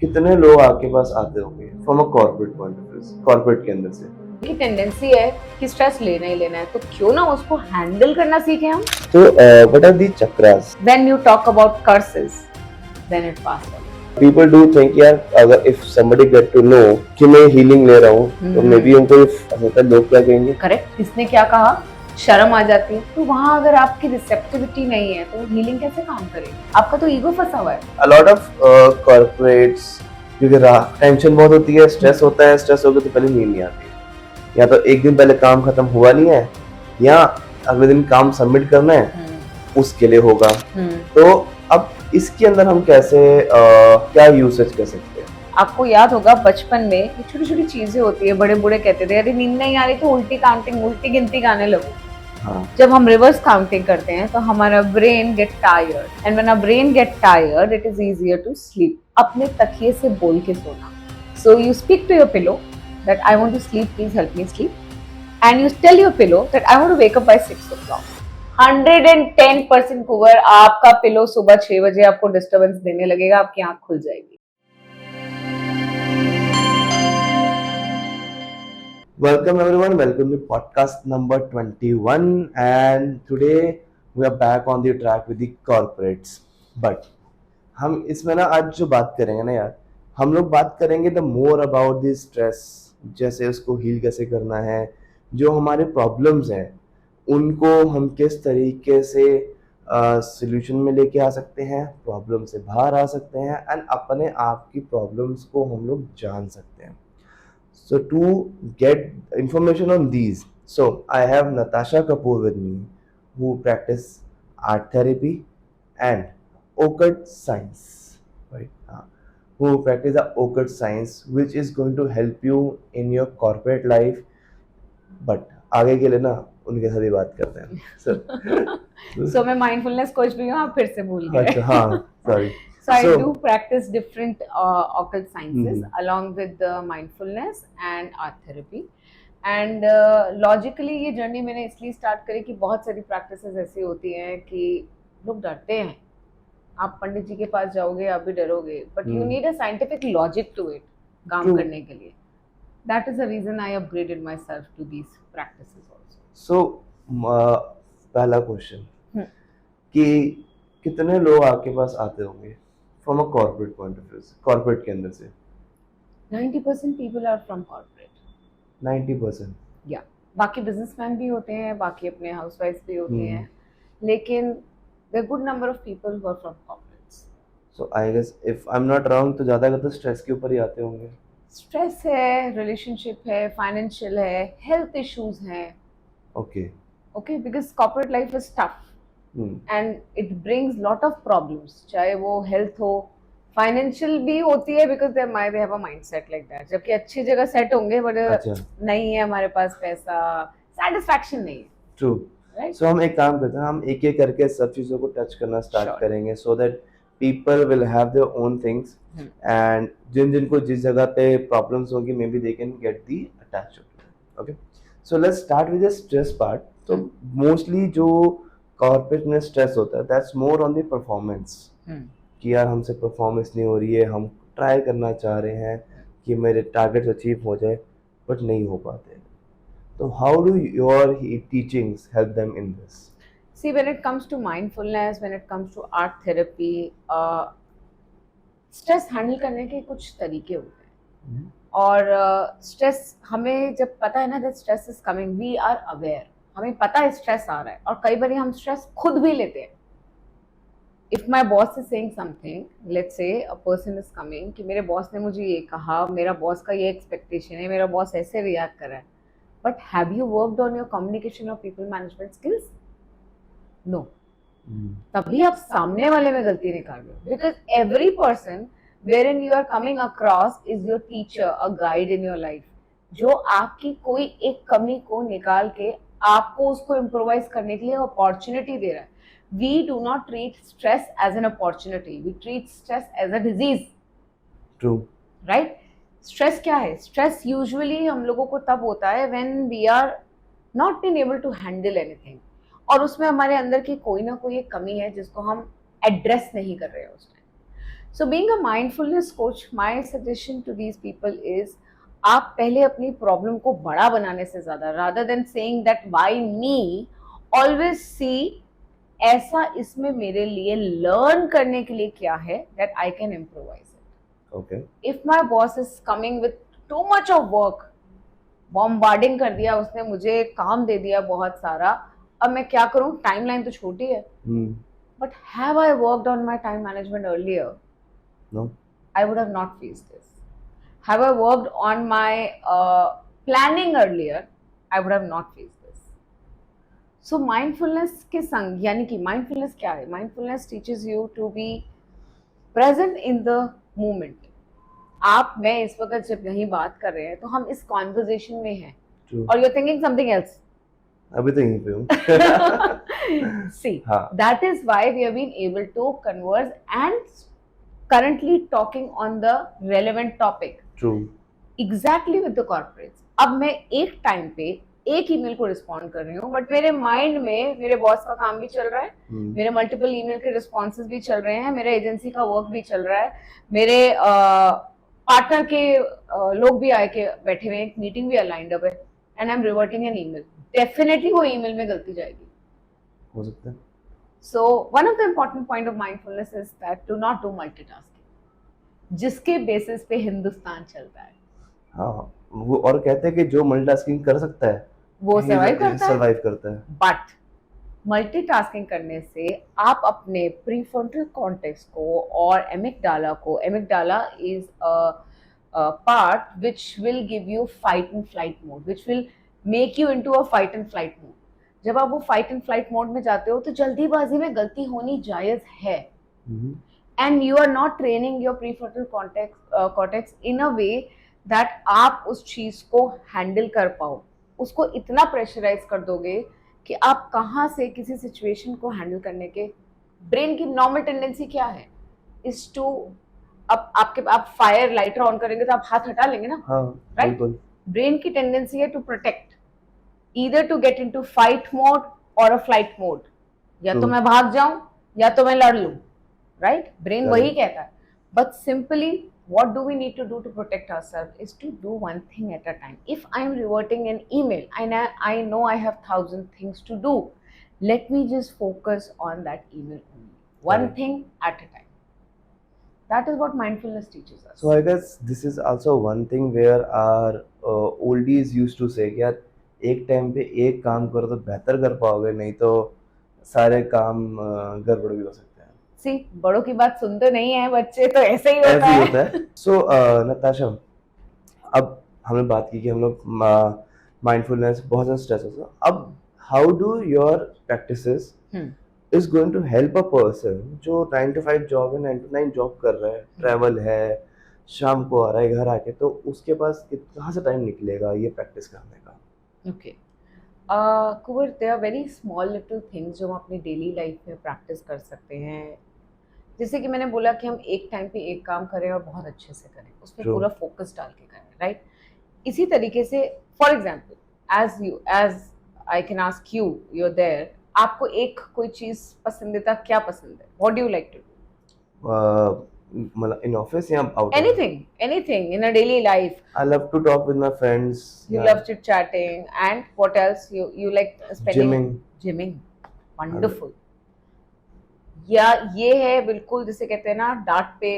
कितने लोग आपके पास आते होंगे from a corporate point of view, corporate के अंदर से? की टेंडेंसी है कि स्ट्रेस लेना ही लेना है, तो क्यों ना उसको हैंडल करना सीखें हम। तो what are the chakras? When you talk about curses then it pass on. People do think यार, अगर if somebody get to know कि मैं हीलिंग ले रहा हूँ तो मे बी उनको ये होता है, लोग क्या कहेंगे? करेक्ट, इसने क्या कहा, शर्म आ जाती है। तो वहाँ अगर आपकी रिसेप्टिविटी नहीं है तो हीलिंग कैसे काम करेगी? आपका तो ईगो फंसा हुआ है। अ लॉट ऑफ कॉर्पोरेट्स, क्योंकि टेंशन बहुत होती है, स्ट्रेस होता है, स्ट्रेस हो गया तो पहले नींद नहीं आती है, या तो एक दिन पहले काम खत्म हुआ नहीं है या अगले दिन काम सबमिट करना है उसके लिए होगा। तो अब इसके अंदर हम कैसे क्या यूसेज कर सकते हैं? आपको याद होगा बचपन में ये छोटी छोटी चीजें होती है, बड़े बूढ़े कहते थे अरे नींद नहीं आ रही तो उल्टी काउंटिंग, उल्टी गिनती गाने लगो। हाँ। जब हम रिवर्स काउंटिंग करते हैं तो हमारा brain get tired, and when our brain get tired it is easier to sleep. अपने तकिए से बोल के सोना। So you speak to your pillow that I want to sleep, please help me sleep, and you tell your pillow that I want to wake up by 6 o'clock। 110% कुवर आपका pillow सुबह 6 बजे आपको डिस्टर्बेंस देने लगेगा, आपकी आंख खुल जाएगी। Welcome everyone, welcome to podcast number 21, and today we are back on the track with the corporates. But हम इसमें ना आज जो बात करेंगे ना यार, हम लोग बात करेंगे the more about the stress, जैसे उसको हील कैसे करना है, जो हमारे प्रॉब्लम्स हैं उनको हम किस तरीके से सॉल्यूशन में लेके आ सकते हैं, प्रॉब्लम से बाहर आ सकते हैं एंड अपने आप की प्रॉब्लम्स को हम लोग जान सकते हैं. So to get information on these, so I have Natasha Kapoor with me, who practice art therapy and occult science, right? Who practice the occult science, which is going to help you in your corporate life. But आगे के लिए ना उनके साथ ही बात करते हैं. So मैं mindfulness coach भी हूँ, आप फिर से भूल गए। अच्छा, हाँ, sorry. So I do practice different occult sciences along with the mindfulness and art therapy. And logically ये जर्नी मैंने इसलिए स्टार्ट करी कि बहुत सारी प्रैक्टिसेस ऐसी होती हैं कि लोग डरते हैं। आप पंडित जी के पास जाओगे आप भी डरोगे, but you need a scientific logic to it काम करने के लिए. That is the reason I upgraded myself to these practices also. So पहला क्वेश्चन कि कितने लोग आपके पास आते होंगे from a corporate point of view, corporate के अंदर से? 90% people are from corporate. 90%? या बाकी बिजनेसमैन भी होते हैं, बाकी अपने हाउसवाइफ भी होते हैं, लेकिन there good number of people who are from corporates. So I guess if I am not wrong तो ज्यादा तो स्ट्रेस के ऊपर ही आते होंगे. स्ट्रेस है, रिलेशनशिप है, फाइनेंशियल है, हेल्थ इश्यूज हैं. Okay okay, because corporate life is tough and it brings lot of problems, चाहे वो हेल्थ हो, फाइनेंशियल भी होती है because they have a mindset like that, जबकि अच्छी जगह सेट होंगे बट नहीं है हमारे पास पैसा, सेटिस्फैक्शन नहीं है. ट्रू. सो हम एक काम करते हैं, हम एक एक करके सब चीजों को टच करना स्टार्ट करेंगे so that people will have their own things and जिनको जिस जगह पे problems होंगी maybe they can get the attachment. Okay, so let's start with the stress part. तो mostly जो corporate में stress होता है that's more on the performance. कि यार हमसे performance नहीं हो रही है, हम try करना चाह रहे हैं कि मेरे targets achieve हो जाए but नहीं हो पाते. तो how do your teachings help them in this? See, when it comes to mindfulness, when it comes to art therapy, stress handle करने के कुछ तरीके होते हैं. और स्ट्रेस हमें जब पता है ना that stress is coming, we are aware, हमें पता है स्ट्रेस आ रहा है, और कई बार हम स्ट्रेस खुद भी लेते हैं. If my boss is saying something, let's say a person is coming कि मेरे बॉस ने मुझे ये कहा, मेरा बॉस का ये एक्सपेक्टेशन है, मेरा बॉस ऐसे रिएक्ट कर रहा है, but have you worked on your communication और पीपल मैनेजमेंट स्किल्स? नो. तभी आप सामने वाले में गलती निकाल रहे हो, because every person where in you are coming across is your teacher, a guide in your life, जो आपकी कोई एक कमी को निकाल के आपको उसको इम्प्रोवाइज करने के लिए अपॉर्चुनिटी दे रहा है. We do not treat stress as an opportunity, we treat stress as a disease. True, right? Stress क्या है? स्ट्रेस यूजुअली हम लोगों को तब होता है when we are not been able to handle anything, और उसमें हमारे अंदर की कोई ना कोई एक कमी है जिसको हम एड्रेस नहीं कर रहे हैं उस time. So being a mindfulness coach, my suggestion to these people is आप पहले अपनी प्रॉब्लम को बड़ा बनाने से ज्यादा, rather than saying that why me, always see ऐसा इसमें मेरे लिए लर्न करने के लिए क्या है that I can improvise it. Okay. If my boss is coming with too much of work, bombarding कर दिया उसने, मुझे काम दे दिया बहुत सारा, अब मैं क्या करूं, टाइमलाइन तो छोटी है. But have I worked on my time management earlier? No. I would have not faced this. Have I worked on my planning earlier? I would have not faced this. So mindfulness के संग, यानी कि mindfulness क्या है? Mindfulness teaches you to be present in the moment. आप, मैं इस वक्त जब यहीं बात कर रहे हैं तो हम इस कॉन्वर्जेशन में हैं. True. और you're thinking something else. अभी तो यहीं पे हूँ. See, हाँ. that is why we have been able to converse and currently talking on the relevant topic. True. Exactly with the corporates. अब मैं एक टाइम पे एक ईमेल को रिस्पॉन्ड कर रही हूँ, बट मेरे माइंड में मेरे बॉस का काम भी चल रहा है, मेरे मल्टीपल ईमेल के रिस्पॉन्सेज भी चल रहे हैं, मेरे एजेंसी का वर्क भी चल रहा है, मेरे पार्टनर के लोग भी आए के बैठे हुए हैं, एक मीटिंग भी अलाइंड अप है, and I am reverting an email. Definitely वो ईमेल में गलती जाएगी. हो सकता है. So one of the important point of mindfulness is that do not do multitasking, जिसके बेसिस पे हिंदुस्तान चलता है. हाँ, वो और कहते हैं कि जो मल्टीटास्किंग कर सकता है वो सर्वाइव करता है. बट मल्टीटास्किंग करने से आप अपने प्रीफ्रंटल कॉर्टेक्स को और एमिगडाला को, amygdala is a part which will give you fight and flight mode, which will make you into a fight and flight mode. जब आप वो फाइट एंड फ्लाइट मोड में जाते हो तो जल्दीबाजी में गलती होनी जायज है, and you are not training your prefrontal cortex in a way that आप उस चीज को हैंडल कर पाओ. उसको इतना प्रेशराइज कर दोगे कि आप कहाँ से किसी सिचुएशन को हैंडल करने के, ब्रेन की नॉर्मल टेंडेंसी क्या है, इज टू, अब आप फायर लाइटर ऑन करेंगे तो आप हाथ हटा लेंगे ना, राइट? ब्रेन की टेंडेंसी है to protect, either to get into fight mode or a flight mode. या तो मैं भाग जाऊं या तो मैं लड़ लूं, right? Brain वही कहता है. But simply, what do we need to do to protect ourselves is to do one thing at a time. If I am reverting an email and I know I have 1,000 things to do, let me just focus on that email only. One thing at a time. That is what mindfulness teaches us. So I guess this is also one thing where our oldies used to say, यार एक time पे एक काम करो तो बेहतर कर पाओगे, नहीं तो सारे काम गड़बड़ भी हो सकते हैं. सी, बड़ों की बात सुनते नहीं है बच्चे, तो ऐसे ही होता है. सो नताशा, अब हमने बात की कि हम लोग माइंडफुलनेस, बहुत ज़्यादा स्ट्रेस होता है. अब how do your practices is going to help a person जो 9 to 5 जॉब है, 9 to 9 जॉब कर रहा है, ट्रैवल है, शाम को आ रहा है घर आके, तो उसके पास कहाँ से टाइम निकलेगा ये प्रैक्टिस करने का? Okay. Kunwar, there are very small little things जो हम अपनी डेली लाइफ में प्रैक्टिस कर सकते हैं. जैसे कि मैंने बोला कि हम एक टाइम पे एक काम करें और बहुत अच्छे से करें, उसमें पूरा फोकस डाल के करें, राइट? इसी तरीके से, for example, as I can ask you, you are there, आपको एक कोई चीज पसंदीदा क्या पसंद है? What do you like to do? मतलब in office या out? Anything in a daily life. I love to talk with my friends. You love chit chatting, and what else? You like spending? Gymming. Wonderful. या ये है बिल्कुल, जिसे कहते हैं ना, डार्ट पे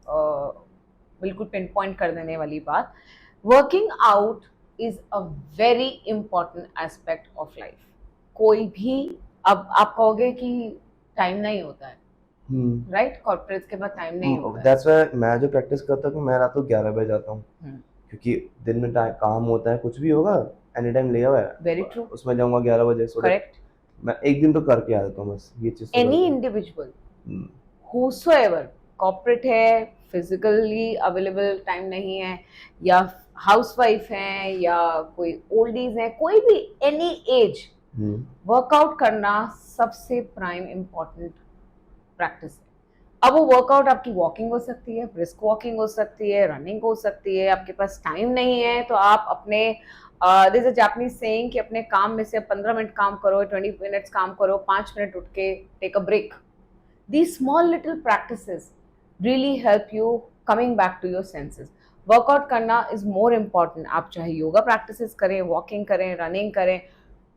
बिल्कुल पिन पॉइंट कर देने वाली बात. Working out is a very important aspect of life. कोई भी, अब आप कहोगे कि टाइम नहीं होता है, राइट? कॉर्पोरेट्स के बाद टाइम नहीं होता है. दैट्स व्हाई मैं जो प्रैक्टिस करता हूँ कि मैं रात को 11 बजे जाता हूँ, क्योंकि दिन में काम होता है, कुछ भी होगा एनी टाइम लिया हुआ है. Very true. उसमें जाऊंगा 11 बजे. करेक्ट. मैं एक दिन तो करके आ जाता हूँ बस ये चीज. एनी इंडिविजुअल whosoever, कॉर्पोरेट है, फिजिकली अवेलेबल टाइम नहीं है, या हाउसवाइफ है, या कोई ओल्डीज है, कोई भी एनी एज, वर्कआउट करना सबसे प्राइम इम्पोर्टेंट प्रैक्टिस है. अब वो वर्कआउट आपकी वॉकिंग हो सकती है, ब्रिस्क वॉकिंग हो सकती है, रनिंग हो सकती है. आपके पास टाइम नहीं है तो आप अपने दिस इज जापानीज सेइंग कि अपने काम में से 15 मिनट काम करो, 20 मिनट्स काम करो, 5 मिनट उठ के take a break. These small little practices really help you coming back to your senses. Workout करना इज मोर इम्पॉर्टेंट. आप चाहे योगा प्रैक्टिसेस करें, वॉकिंग करें, रनिंग करें,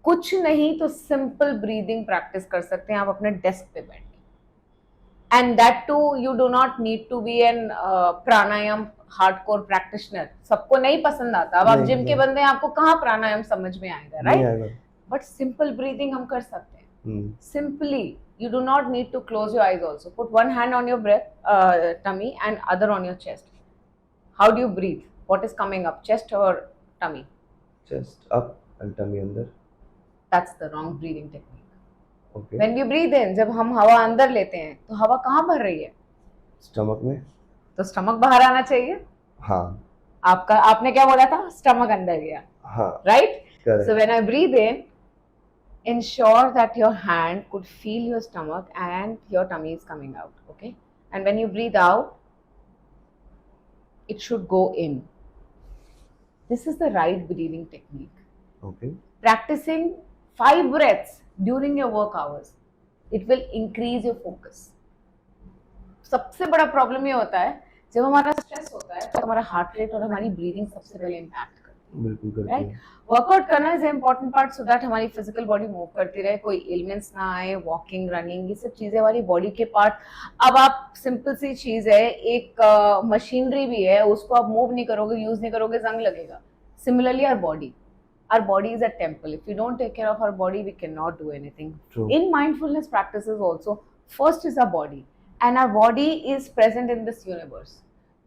कुछ नहीं तो सिंपल ब्रीदिंग प्रैक्टिस कर सकते हैं आप अपने डेस्क पे बैठ के. And that too you do not need to be an pranayama hardcore practitioner. सबको नहीं पसंद आता. अब आप नहीं, जिम के नहीं। बंदे हैं, आपको कहाँ प्राणायाम समझ में आएगा, नहीं राइट? आएगा. बट सिंपल ब्रीदिंग हम कर सकते हैं. हम्म. Simply, you do not need to close your eyes also. Put one hand on your breath, tummy, and other on your chest. How do you breathe? What is coming up, chest or tummy? Chest up and tummy under. That's the wrong breathing technique. Okay. When we breathe in, जब हम हवा अंदर लेते हैं तो हवा कहाँ भर रही है? Stomach में. तो स्टमक बाहर आना चाहिए. हाँ. आपने क्या बोला था? स्टमक अंदर गया. हाँ. Right? Correct. So when I breathe in, ensure that your hand could feel your stomach and your tummy is coming out. Okay? And when you breathe out, it should go in. This is the right breathing technique. Okay. Practicing 5 breaths during your work hours, it will increase your focus. सबसे बड़ा problem ये होता है जब हमारा stress होता है तो हमारा हार्ट रेट और हमारी ब्रीदिंग सबसे पहले इम्पैक्ट करती है. बिल्कुल करती राइट. है. वर्कआउट करना is important part so that हमारी फिजिकल बॉडी मूव करती रहे, कोई एलिमेंट्स ना आए. वॉकिंग, रनिंग, ये सब चीजें हमारी बॉडी के पार्ट. अब आप सिंपल सी चीज है, एक मशीनरी भी है, उसको आप मूव नहीं करोगे, यूज नहीं करोगे, जंग लगेगा. Similarly our body is a temple. If we don't take care of our body, we cannot do anything. True. In mindfulness practices also, first is our body, and our body is present in this universe.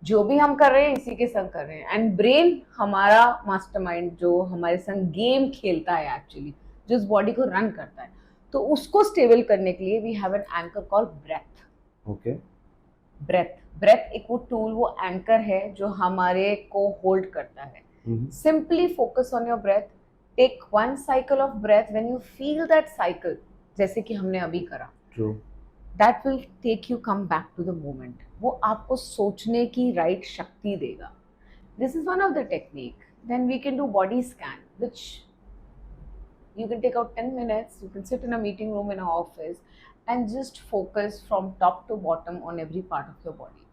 जो भी हम कर रहे हैं इसी के संग कर रहे हैं. एंड ब्रेन हमारा मास्टरमाइंड जो हमारे संग गेम खेलता है एक्चुअली, जो इस बॉडी को रन करता है, तो उसको स्टेबल करने के लिए we have an anchor called breath. Okay. Breath एक वो टूल, वो एंकर है जो हमारे को होल्ड करता है. Simply focus on your breath. Take 1 cycle of breath. When you feel that cycle, जैसे कि हमने अभी करा, True. that will take you come back to the moment. वो आपको सोचने की राइट शक्ति देगा. This is one of the technique. Then we can do body scan, which you can take out 10 minutes. You can sit in a meeting room in an office and just focus from top to bottom on every part of your body.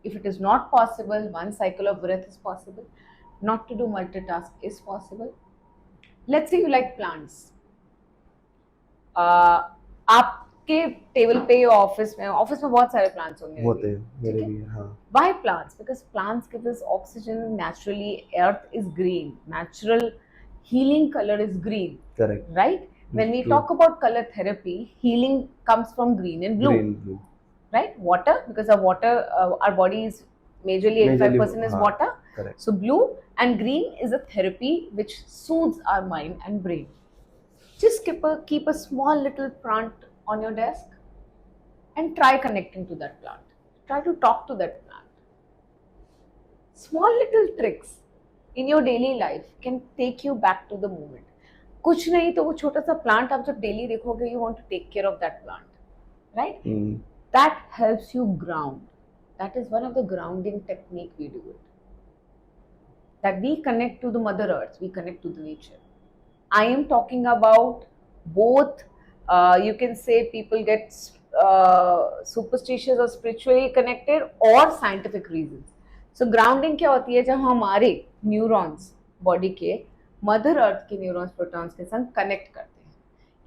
If it is not possible, 1 cycle of breath is possible. Not to do multitask is possible. Let's say you like plants. आपके table पे office में बहुत सारे plants होंगे. होते हैं, मेरे भी. हाँ. Why plants? Because plants give us oxygen naturally. Earth is green. Natural healing color is green. Correct. Right? When we True. talk about color therapy, healing comes from green and blue. Green, blue. Right? Water, because our water, our body is majorly 85% is हाँ. water. Correct. So blue and green is a therapy which soothes our mind and brain. Just keep a small little plant on your desk and try connecting to that plant. Try to talk to that plant. Small little tricks in your daily life can take you back to the moment. कुछ नहीं तो वो छोटा सा plant आप जब daily देखोगे, you want to take care of that plant, right? That helps you ground. That is one of the grounding technique we do it. That we connect to the Mother Earth, we connect to the nature. I am talking about both, you can say people get superstitious or spiritually connected or scientific reasons. So grounding क्या होती है? जब हमारे neurons body के mother earth के neurons protons के संग connect करते हैं.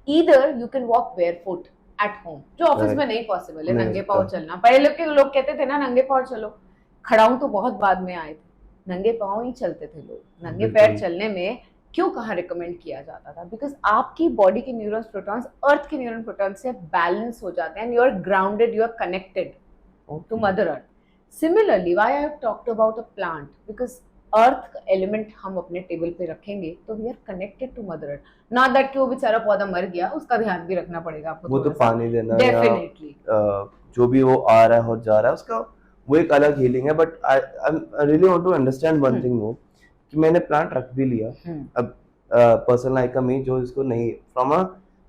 Either you can walk barefoot at home, जो ऑफिस में नहीं पॉसिबल है नंगे पाँव चलना. पहले के लोग कहते थे ना नंगे पाँव चलो. खड़ाऊं तो बहुत बाद में आए थे. नंगे पाँव ही चलते थे लोग. नंगे पैर चलने में क्यों कहाँ रिकमेंड किया जाता था? बिकॉज आपकी बॉडी के न्यूरॉन्स प्रोटॉन्स अर्थ के न्यूरॉन प्रोटॉन्स से बैलेंस हो जाते हैं and you are grounded, you are connected to mother earth. Similarly why I have talked about a plant, because earth element हम अपने टेबल पे रखेंगे तो we are connected to mother earth. Not that कि वो बेचारा पौधा मर गया, उसका ध्यान भी रखना पड़ेगा आपको. वो तो पानी देना, डेफिनेटली जो भी वो आ रहा है और जा रहा है उसका वो एक अलग हीलिंग है. But I really want to understand one thing more, कि मैंने प्लांट रख भी लिया. अब पर्सन लाइक मी जो इसको नहीं फ्रॉम अ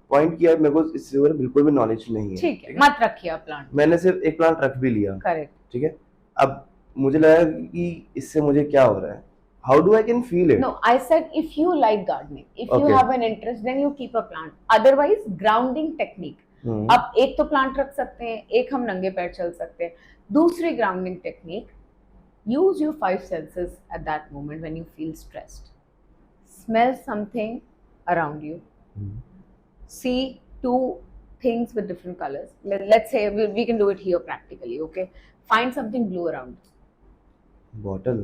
पॉइंट किया, मेरे को इससे बिल्कुल भी नॉलेज नहीं है. ठीक है, मत रखिए प्लांट. मैंने सिर्फ एक प्लांट रख भी लिया. करेक्ट. ठीक है. अब मुझे लगा कि इससे मुझे क्या हो रहा है. How do I can feel it? No, I said if you like gardening, if you have an interest, then you keep a plant. Otherwise, grounding technique. अब एक तो प्लांट रख सकते हैं, एक हम नंगे पैर चल सकते हैं. दूसरी grounding technique, use your five senses at that moment when you feel stressed. Smell something around you. Hmm. See two things with different colors. Let's say we can do it here practically, okay? Find something blue around you, Bottle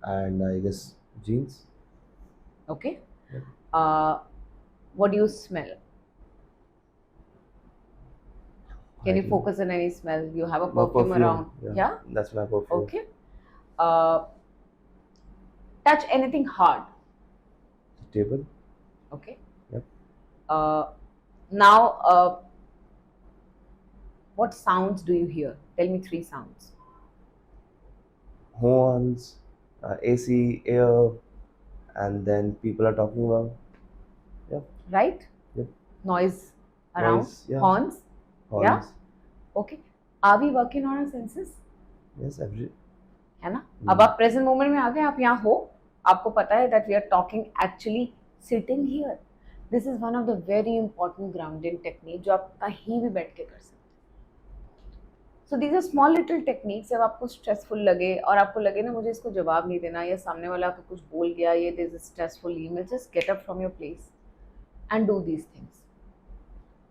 and I guess jeans. okay? Yep. What do you smell? Can I you think focus on any smell? You have a my perfume perfume. around. Yeah, Yeah? that's my perfume. Okay. Uh, touch anything hard. Table. Okay. Yep. Uh, now, what sounds do you hear? Tell me three sounds. Horns, AC, air, and then people are talking about. Yep. Right? Yep. Noise around, Noise. Yeah. horns. Yeah? Horns. Okay. Are we working on our senses? Yes. Every. है ना? अब आप present moment में आ गए, आप यहाँ हो, आपको पता है that we are talking actually sitting here. This is one of the very important grounding technique जो आप कहीं भी बैठ के कर सकते हैं. So these are small little techniques. जब आपको स्ट्रेसफुल लगे और आपको लगे ना मुझे इसको जवाब नहीं देना, या सामने वाला आपको कुछ बोल गया, ये this is stressful email, just get up from your place and do these things.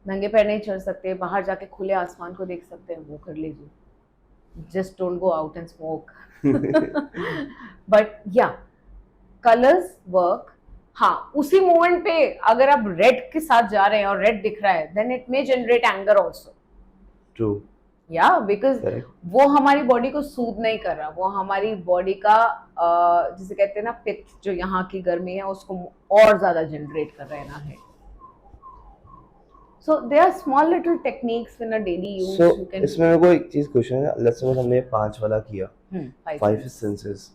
नंगे पैर नहीं चढ़ सकते, बाहर जाके खुले आसमान को देख सकते हैं, वो कर लीजिए. Just don't go out and smoke. But या कलर्स वर्क. हाँ, उसी मोमेंट पे अगर आप रेड के साथ जा रहे हैं और रेड दिख रहा है, then it may generate anger also. True. या बिकॉज Correct. वो हमारी बॉडी को सूद नहीं कर रहा, वो हमारी बॉडी का जिसे कहते हैं ना पित्त, जो यहाँ की गर्मी है उसको और ज्यादा जनरेट कर रहे ना है. So they are small little techniques in a daily use So you can. इसमें मेरे को एक चीज क्वेश्चन है. Let's suppose हमने 5 वाला किया. Five senses.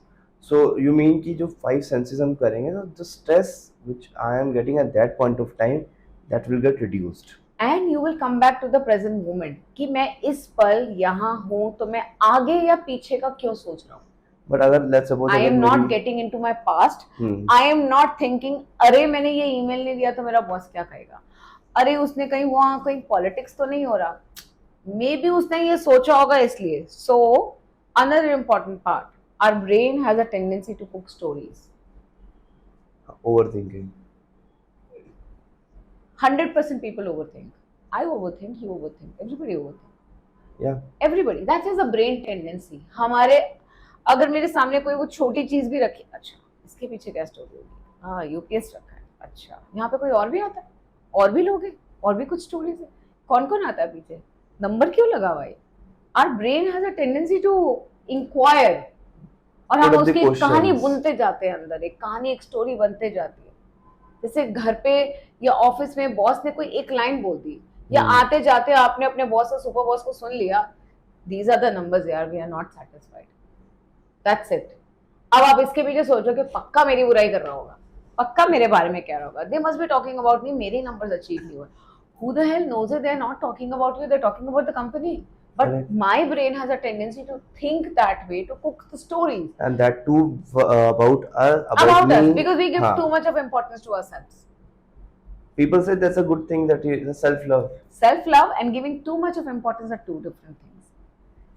So you mean कि जो 5 senses हम करेंगे, so the stress which I am getting at that point of time, that will get reduced. And you will come back to the present moment कि मैं इस पल यहाँ हूँ, तो मैं आगे या पीछे का क्यों सोच रहा हूँ. But अगर let's suppose आई अगर एम नॉट मेरी getting into my past. Hmm, I am not thinking अरे मैंने ये ईमेल नहीं दिया तो मेरा बॉस क्या कहेगा, अरे उसने कहीं वहां कहीं पॉलिटिक्स तो नहीं हो रहा, मे बी उसने ये सोचा होगा इसलिए. So another important part, our brain has a tendency to cook stories. overthinking. 100% people overthink. I overthink, you overthink, everybody overthink. Yeah. Everybody, that is a brain tendency. हमारे अगर मेरे सामने कोई वो छोटी चीज भी रखी, अच्छा इसके पीछे क्या स्टोरी होगी, हाँ यूपीएस रखा है, अच्छा यहाँ पे कोई और भी आता है, और भी लोग हैं, और भी कुछ स्टोरीज है, कौन कौन आता है पीछे, नंबर क्यों लगा हुआ है. Our brain has a tendency to inquire, और हम Put up the उसकी एक कहानी questions. बुनते जाते हैं, अंदर एक कहानी, एक स्टोरी बनते जाती है. जैसे घर पे या ऑफिस में बॉस ने कोई एक लाइन बोल दी, या आते जाते आपने अपने बॉस और सुपर बॉस को सुन लिया, दीज आर द नंबर्स यार, we are not satisfied, that's it. अब आप इसके पीछे सोचो कि पक्का मेरी बुराई कर रहा होगा, पक्का मेरे बारे में कह रहा होगा, they must be talking about me, मेरे नंबर्स अचीव नहीं हुए. Who the hell knows it, they are not talking about you, they are talking about the company. But Correct. my brain has a tendency to think that way, to cook the stories And that too about about me. us, because we give हाँ. too much of importance to ourselves. People say that's a good thing, that is self-love. Self-love and giving too much of importance are two different things.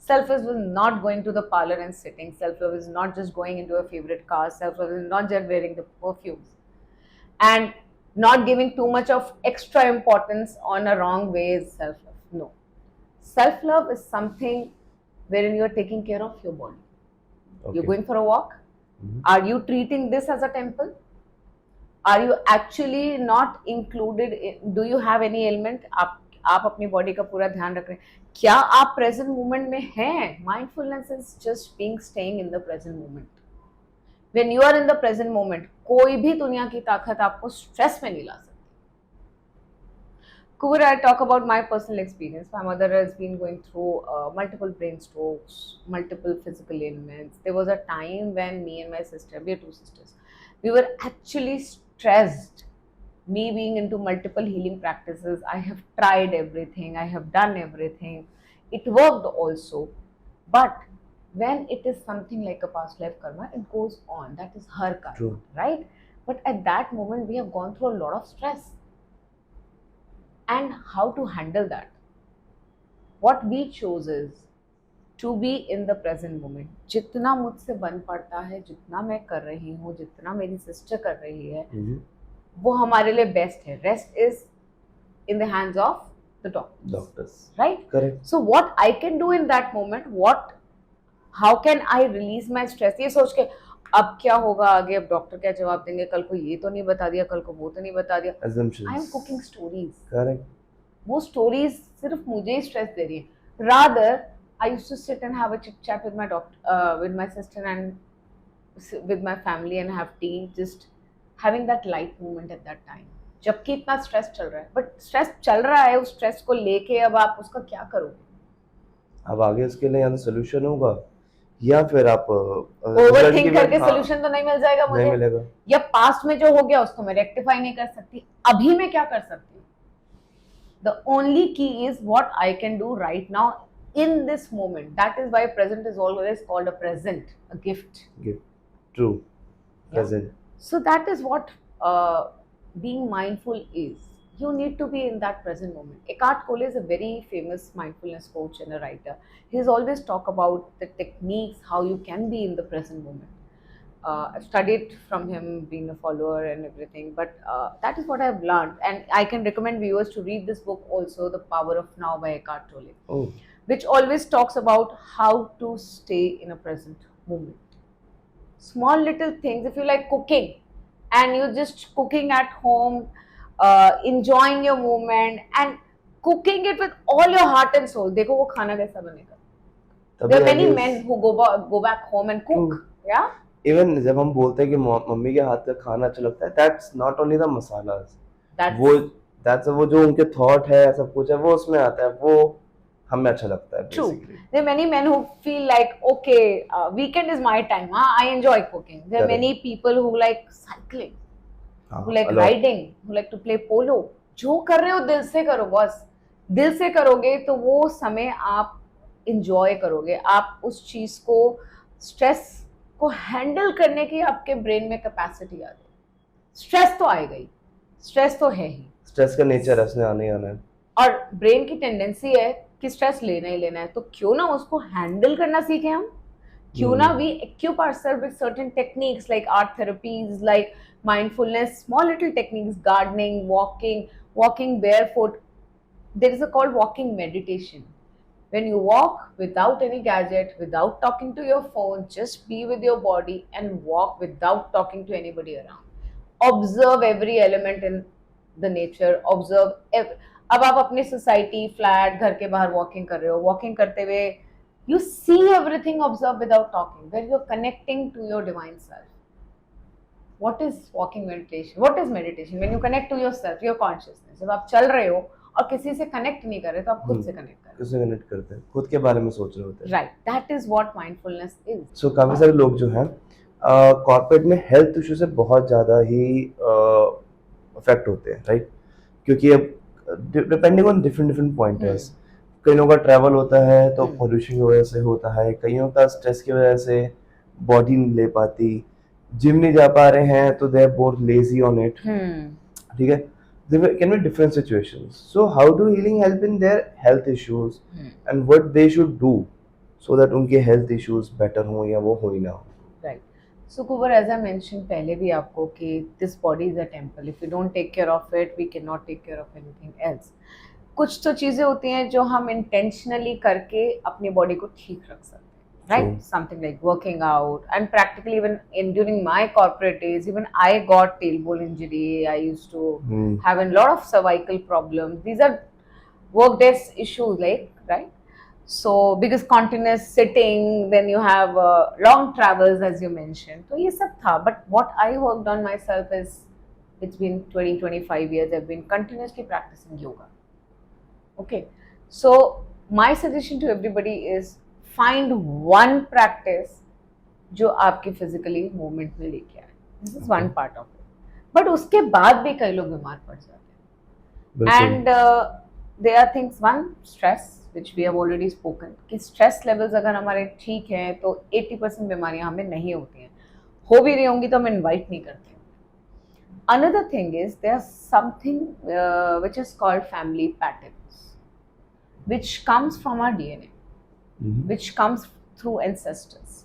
Self-love is not going to the parlor and sitting. Self-love is not just going into a favorite car. Self-love is not just wearing the perfumes and not giving too much of extra importance on a wrong way is self-love. No. Self-love is something wherein you are taking care of your body. Okay. You're going for a walk. Are you treating this as a temple? Are you actually not included in, do you have any ailment? आप अपनी body का पूरा ध्यान रख रहे हैं, क्या आप प्रेजेंट मोमेंट में हैं? Mindfulness is just being staying in the present moment. When you are in the present moment, कोई भी दुनिया की ताकत आपको स्ट्रेस में नहीं ला सकती. Kuber, I talk about my personal experience. My mother has been going through multiple brain strokes, multiple physical ailments. There was a time when me and my sister, we are two sisters, we were actually stressed. Me being into multiple healing practices, I have tried everything, I have done everything. It worked also. But when it is something like a past life karma, it goes on. That is her karma, True. right? But at that moment, we have gone through a lot of stress. And how to handle that? What we chose is to be in the present moment. जितना मुझसे बन पड़ता है, जितना मैं कर रही हूँ, जितना मेरी सिस्टर कर रही है, वो हमारे लिए बेस्ट है। Rest is in the hands of the doctors, right? Correct. So what I can do in that moment, how can I release my stress? ये सोच के अब क्या होगा आगे, अब डॉक्टर क्या जवाब देंगे, कल को ये तो नहीं बता दिया, कल को वो तो नहीं बता दिया। Assumptions. I am cooking stories. Correct. वो stories सिर्फ मुझे ही स्ट्रेस दे रही है। Rather I used to sit and have a chit chat with my with my sister and with my family and have tea, just having that light moment at that time, जबकि इतना stress चल रहा है। But stress चल रहा है, उस stress को लेके अब आप उसका क्या करोगे? अब आगे उसके लिए या तो सोल्यूशन होगा या फिर आप ओवरथिंक करके सोल्यूशन तो नहीं मिल जाएगा मुझे, नहीं मिलेगा। या पास्ट में जो हो गया उसको मैं रेक्टिफाई नहीं कर सकती, अभी मैं क्या कर सकती हूँ? द ओनली की is what I can do right now in this moment. That is why present is always called a present, a gift. True. Present. So that is what being mindful is. You need to be in that present moment. Eckhart Tolle is a very famous mindfulness coach and a writer. He's always talk about the techniques how you can be in the present moment. I've studied from him, being a follower and everything, but that is what I've learned, and I can recommend viewers to read this book also, The Power of Now by Eckhart Tolle. Oh. Which always talks about how to stay in a present moment. Small little things, if you like cooking and you're just cooking at home, enjoying your moment and cooking it with all your heart and soul, देखो वो खाना कैसा बनेगा। There are many men who go back home and cook. Yeah. Even जब हम बोलते हैं कि मम्मी के हाथ का खाना अच्छा लगता है, that's not only the masalas. That's वो जो उनके thought है, सब कुछ है, वो उसमें आता है, वो हमें अच्छा लगता है। True. There are many men who feel like, okay, weekend is my time. I enjoy cooking. There are many people who like cycling, who like riding, who like to play polo. जो कर रहे हो दिल से करो बस। दिल से करोगे तो वो समय आप enjoy करोगे। आप उस चीज को, स्ट्रेस को हैंडल करने की आपके ब्रेन में कैपेसिटी आ गई। स्ट्रेस तो आएगा ही, स्ट्रेस तो है ही, स्ट्रेस का नेचर है, उसने आने ही आना है, और ब्रेन की टेंडेंसी है कि स्ट्रेस लेना ही लेना है। तो क्यों ना उसको हैंडल करना सीखे हम, क्यों ना we equip ourselves with certain techniques like art therapies, like mindfulness, small little techniques, gardening, walking barefoot. There is a called walking meditation. When you walk without any gadget, without talking to your phone, just be with your body and walk without talking to anybody around. Observe every element in the nature, observe अब आप अपनी society, flat, घर के बाहर walking कर रहे हो, walking करते हुए you see everything, observe without talking, where you are connecting to your divine self. What is walking meditation? What is meditation? When you connect to yourself, your consciousness. जब आप चल रहे हो और किसी से कनेक्ट नहीं कर रहे, तो आप खुद से कनेक्ट कर रहे हो, किससे कनेक्ट करते हैं, खुद के बारे में सोच रहे होते हैं। Right, that is what mindfulness is. So काफी सारे लोग जो हैं कॉर्पोरेट में हेल्थ इशू से बहुत ज़्यादा ही अफेक्ट होते हैं, राइट? क्योंकि अब डिपेंडिंग ऑन डिफरेंट पॉइंटर्स, कई लोगों का ट्रैवल होता है तो पोल्यूशन की वजह से होता है, कईयों का स्ट्रेस की वजह से बॉडी नहीं ले पाती, जिम नहीं जा पा रहे हैं तो they are bore lazy on it, ठीक है? There can be different situations. So how do healing help in their health issues and what they should do so that उनके health issues better हो या वो हो ही ना हो? Right. So Kubar, as I mentioned पहले भी आपको कि this body is a temple. If we don't take care of it, we cannot take care of anything else. कुछ तो चीजें होती हैं जो हम intentionally करके अपनी body को ठीक रख सकते हैं, right? Something like working out, and practically even during my corporate days, even I got tailbone injury. I used to have a lot of cervical problems. These are work desk issues, like, right? So because continuous sitting, then you have long travels, as you mentioned. So ये सब था. But what I worked on myself is, it's been 20-25 years. I've been continuously practicing yoga. Okay. So my suggestion to everybody is, find one practice जो आपके physically movement में लेके आए. This is one part of it. But उसके बाद भी कई लोग बीमार पड़ जाते हैं. And there are things, one, stress, which we have already spoken, कि stress levels अगर हमारे ठीक हैं तो 80% बीमारियां हमें नहीं होती हैं. हो भी रही होंगी तो हम invite नहीं करते. Another thing is, there's something which is called family patterns, which comes from our DNA. which comes through ancestors,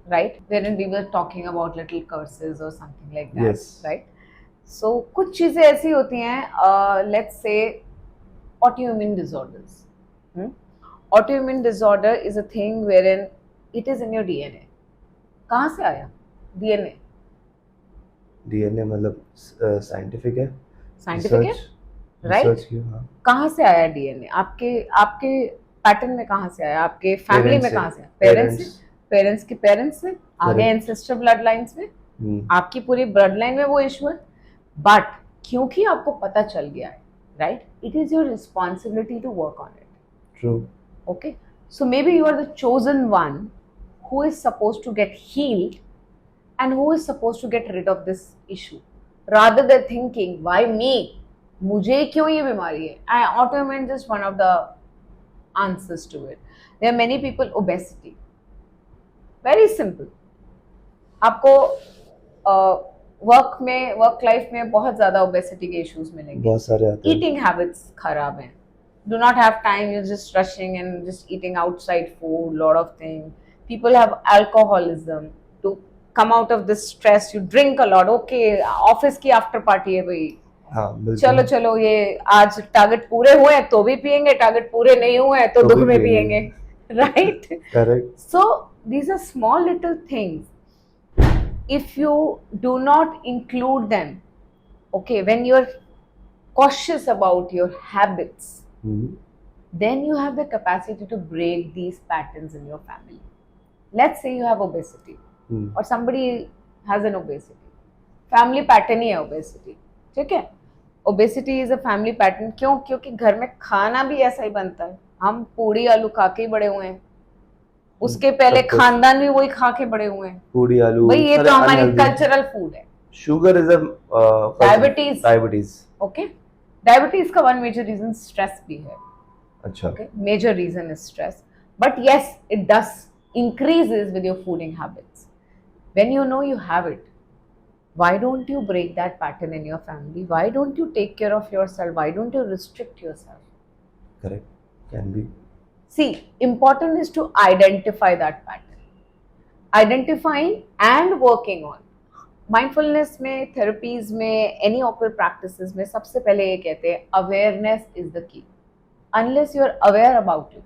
right? Wherein we were talking about little curses or something like that, Yes. right? So कुछ चीजें ऐसी होती हैं, let's say autoimmune disorders. Autoimmune disorder is a thing wherein it is in your DNA. कहाँ से आया DNA? DNA मतलब scientific है, साइंटिफिक है, राइट? रिसर्च की, हाँ। कहाँ से आया डीएनए? आपके आपके पैटर्न में कहाँ से आया? आपके फैमिली में कहाँ से आया? पेरेंट्स से, पेरेंट्स के पेरेंट्स से, आगे एंसेस्टर ब्लड लाइंस में, आपकी पूरी ब्लड लाइन में वो इशू है. बट क्योंकि आपको पता चल गया है, right, it is your responsibility to work on it. True. Okay, so maybe you are the chosen one who is supposed to get healed and who is supposed to get rid of this issue, rather than thinking why me, मुझे क्यों ये बीमारी है. Autoimmune is just one of the answers to it. There are many people, obesity, very simple. आपको work life में बहुत ज्यादा obesity के इश्यूज मिलेंगे, बहुत सारे आते हैं. ईटिंग हैबिट्स खराब हैं, do not have time, you're just rushing and just eating outside food, lot of things. People have alcoholism. To come out of this stress, you drink a lot. Okay, office की after party है भाई, हाँ, बिल्कुल. चलो चलो ये आज target पूरे हुए हैं तो भी पियेंगे, टारगेट पूरे नहीं हुए हैं तो दुख में पियेंगे, right? Correct. So these are small little things. If you do not include them, okay, when you're cautious about your habits, then you have the capacity to break these patterns in your family. Let's say you have obesity, or somebody has an obesity. Family pattern ही है obesity, ठीक है? Obesity is a family pattern. क्यों? क्योंकि घर में खाना भी ऐसा ही बनता है. हम पूरी आलू खा के ही बड़े हुए हैं, उसके पहले खानदान भी वही खा के बड़े हुए हैं. पूरी आलू भाई ये तो हमारी कल्चरल फूड है. Sugar is diabetes. Okay, diabetes का वन मेजर रीजन स्ट्रेस भी है. अच्छा. Okay, major reason is stress, but yes, it does increases with your fooding habits. When you know you have it, why don't you break that pattern in your family? Why don't you take care of yourself? Why don't you restrict yourself? Correct. Can be. See, important is to identify that pattern. Identifying and working on. Mindfulness में, therapies में, any occult practices में सबसे पहले ये कहते हैं awareness is the key. Unless you are aware about it,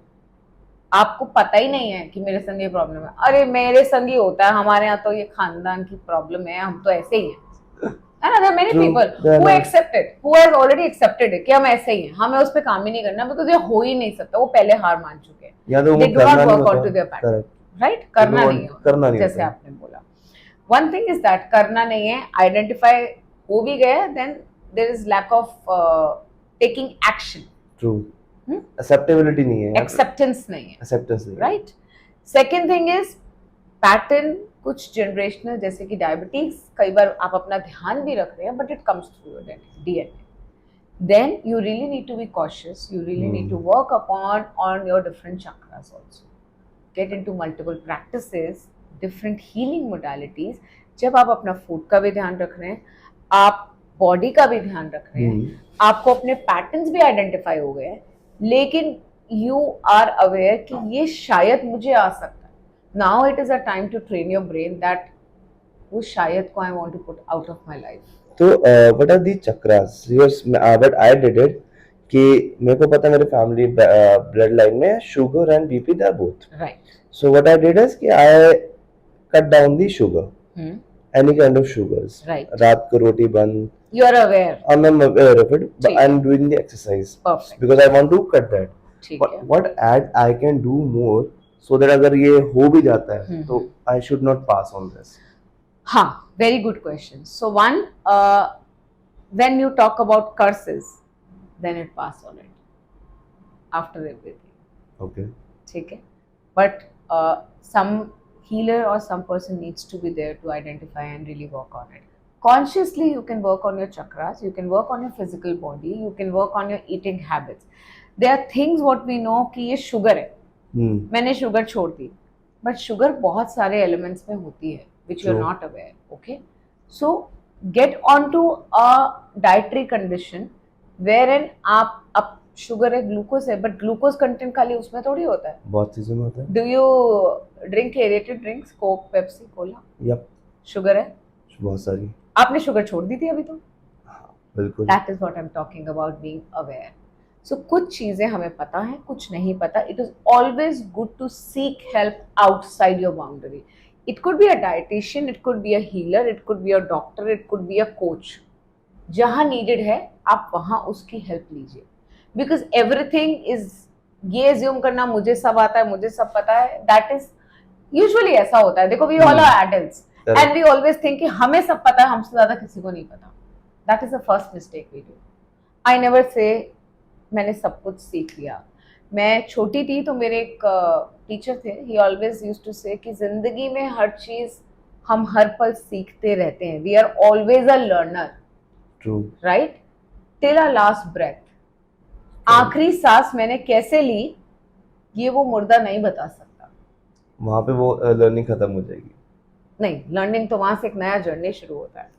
आपको पता ही नहीं है कि मेरे संग ये प्रॉब्लम है. अरे मेरे संग ही होता है, हमारे यहाँ तो ये खानदान की प्रॉब्लम है, हम तो ऐसे ही हैं. And there are many people who accept it, who has already accepted it कि हम ऐसे ही हैं, हमें उस पे काम ही नहीं करना, because ये हो ही नहीं सकता. वो पहले हार मान चुके हैं. They do not work out to their pattern, right? करना नहीं है, जैसे आपने बोला. One thing is that करना नहीं है, identify हो भी गया, then there is lack of taking action. True. Acceptability नहीं है, acceptance नहीं है, acceptance नहीं है, right? Second thing is pattern, कुछ generational, जैसे कि डायबिटीज, कई बार आप अपना ध्यान भी रख रहे हैं, but it comes through your DNA. Then you really need to be cautious. You really need to work on your different chakras also. Get into multiple practices, different healing modalities. जब आप अपना फूड का भी ध्यान रख रहे हैं, आप बॉडी का भी ध्यान रख रहे हैं, आपको अपने पैटर्न्स भी आइडेंटिफाई हो गए हैं, लेकिन यू आर अवेयर कि ये शायद मुझे आ सकता है. Now it is a time to train your brain that वो शायद को I want to put out of my life. तो what are the chakras? But I did it कि मेरे को पता मेरे फैमिली ब्लड लाइन में sugar and BP they are both, right? So what I did is कि I cut down the sugar, any kind of sugars. Right. रात को रोटी बंद. You are aware. I'm aware of it, but I'm doing the exercise. Perfect. Because I want to cut that. But what I can do more so that अगर ये हो भी जाता है तो I should not pass on this. हाँ, very good question. So one, when you talk about curses, then it pass on it after everything. Okay. ठीक है. But some healer or some person needs to be there to identify and really work on it. Consciously, you can work on your chakras, you can work on your physical body, you can work on your eating habits. There are things what we know कि ये sugar है, मैंने sugar छोड़ दी, but sugar बहुत सारे elements में होती है, which you are not aware. Okay, so get onto a dietary condition wherein आप शुगर है, ग्लूकोज है, बट ग्लूकोज कंटेंट खाली उसमें थोड़ी होता है. बहुत चीजों में होता है. Do you drink aerated drinks, Coke, Pepsi, cola? Yup. Sugar है. बहुत सारी. आपने शुगर छोड़ दी थी अभी तो. बिल्कुल. That is what I am talking about, being aware. So कुछ चीजें हमें पता है, कुछ नहीं पता. It is always good to seek help outside your boundary. It could be a dietician, it could be a healer, it could be a doctor, it could be a coach. जहां needed है आप वहां उसकी help लीजिए. Because everything is, ये assume करना मुझे सब आता है, मुझे सब पता है, दैट इज यूजुअली ऐसा होता है. देखो, we all are adults and we always think कि हमें सब पता है, हमसे ज्यादा किसी को नहीं पता. That is the first mistake we do. I never say मैंने सब कुछ सीख लिया. मैं छोटी थी तो मेरे एक टीचर थे, ही ऑलवेज यूज्ड टू से कि जिंदगी में हर चीज हम हर पल सीखते रहते हैं. We are always a learner. True. Right, till our last breath. आखिरी सांस मैंने कैसे ली ये वो मुर्दा नहीं बता सकता. वहां पे वो लर्निंग खत्म हो जाएगी. नहीं, लर्निंग तो वहां से एक नया जर्नी शुरू होता है.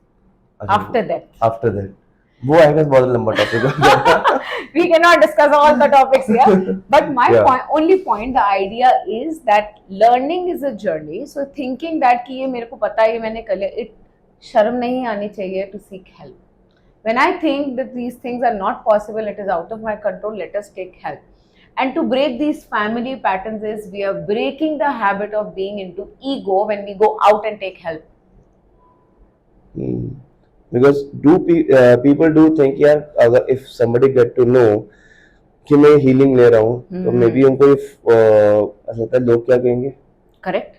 आफ्टर दैट, आफ्टर दैट वो आएगा. बहुत लंबा टॉपिक है. we cannot discuss all the topics here, but my Yeah. only point, the idea is that learning is a journey. So thinking that कि ये मेरे को पता है, ये मैंने कर लिया, it शर्म नहीं आनी चाहिए to seek help. When I think that these things are not possible, it is out of my control, let us take help. And to break these family patterns is we are breaking the habit of being into ego when we go out and take help. Because people do think यार, अगर if somebody get to know कि मैं healing ले रहा हूँ तो may be उनको ऐसा लगता है लोग क्या कहेंगे. करेक्ट.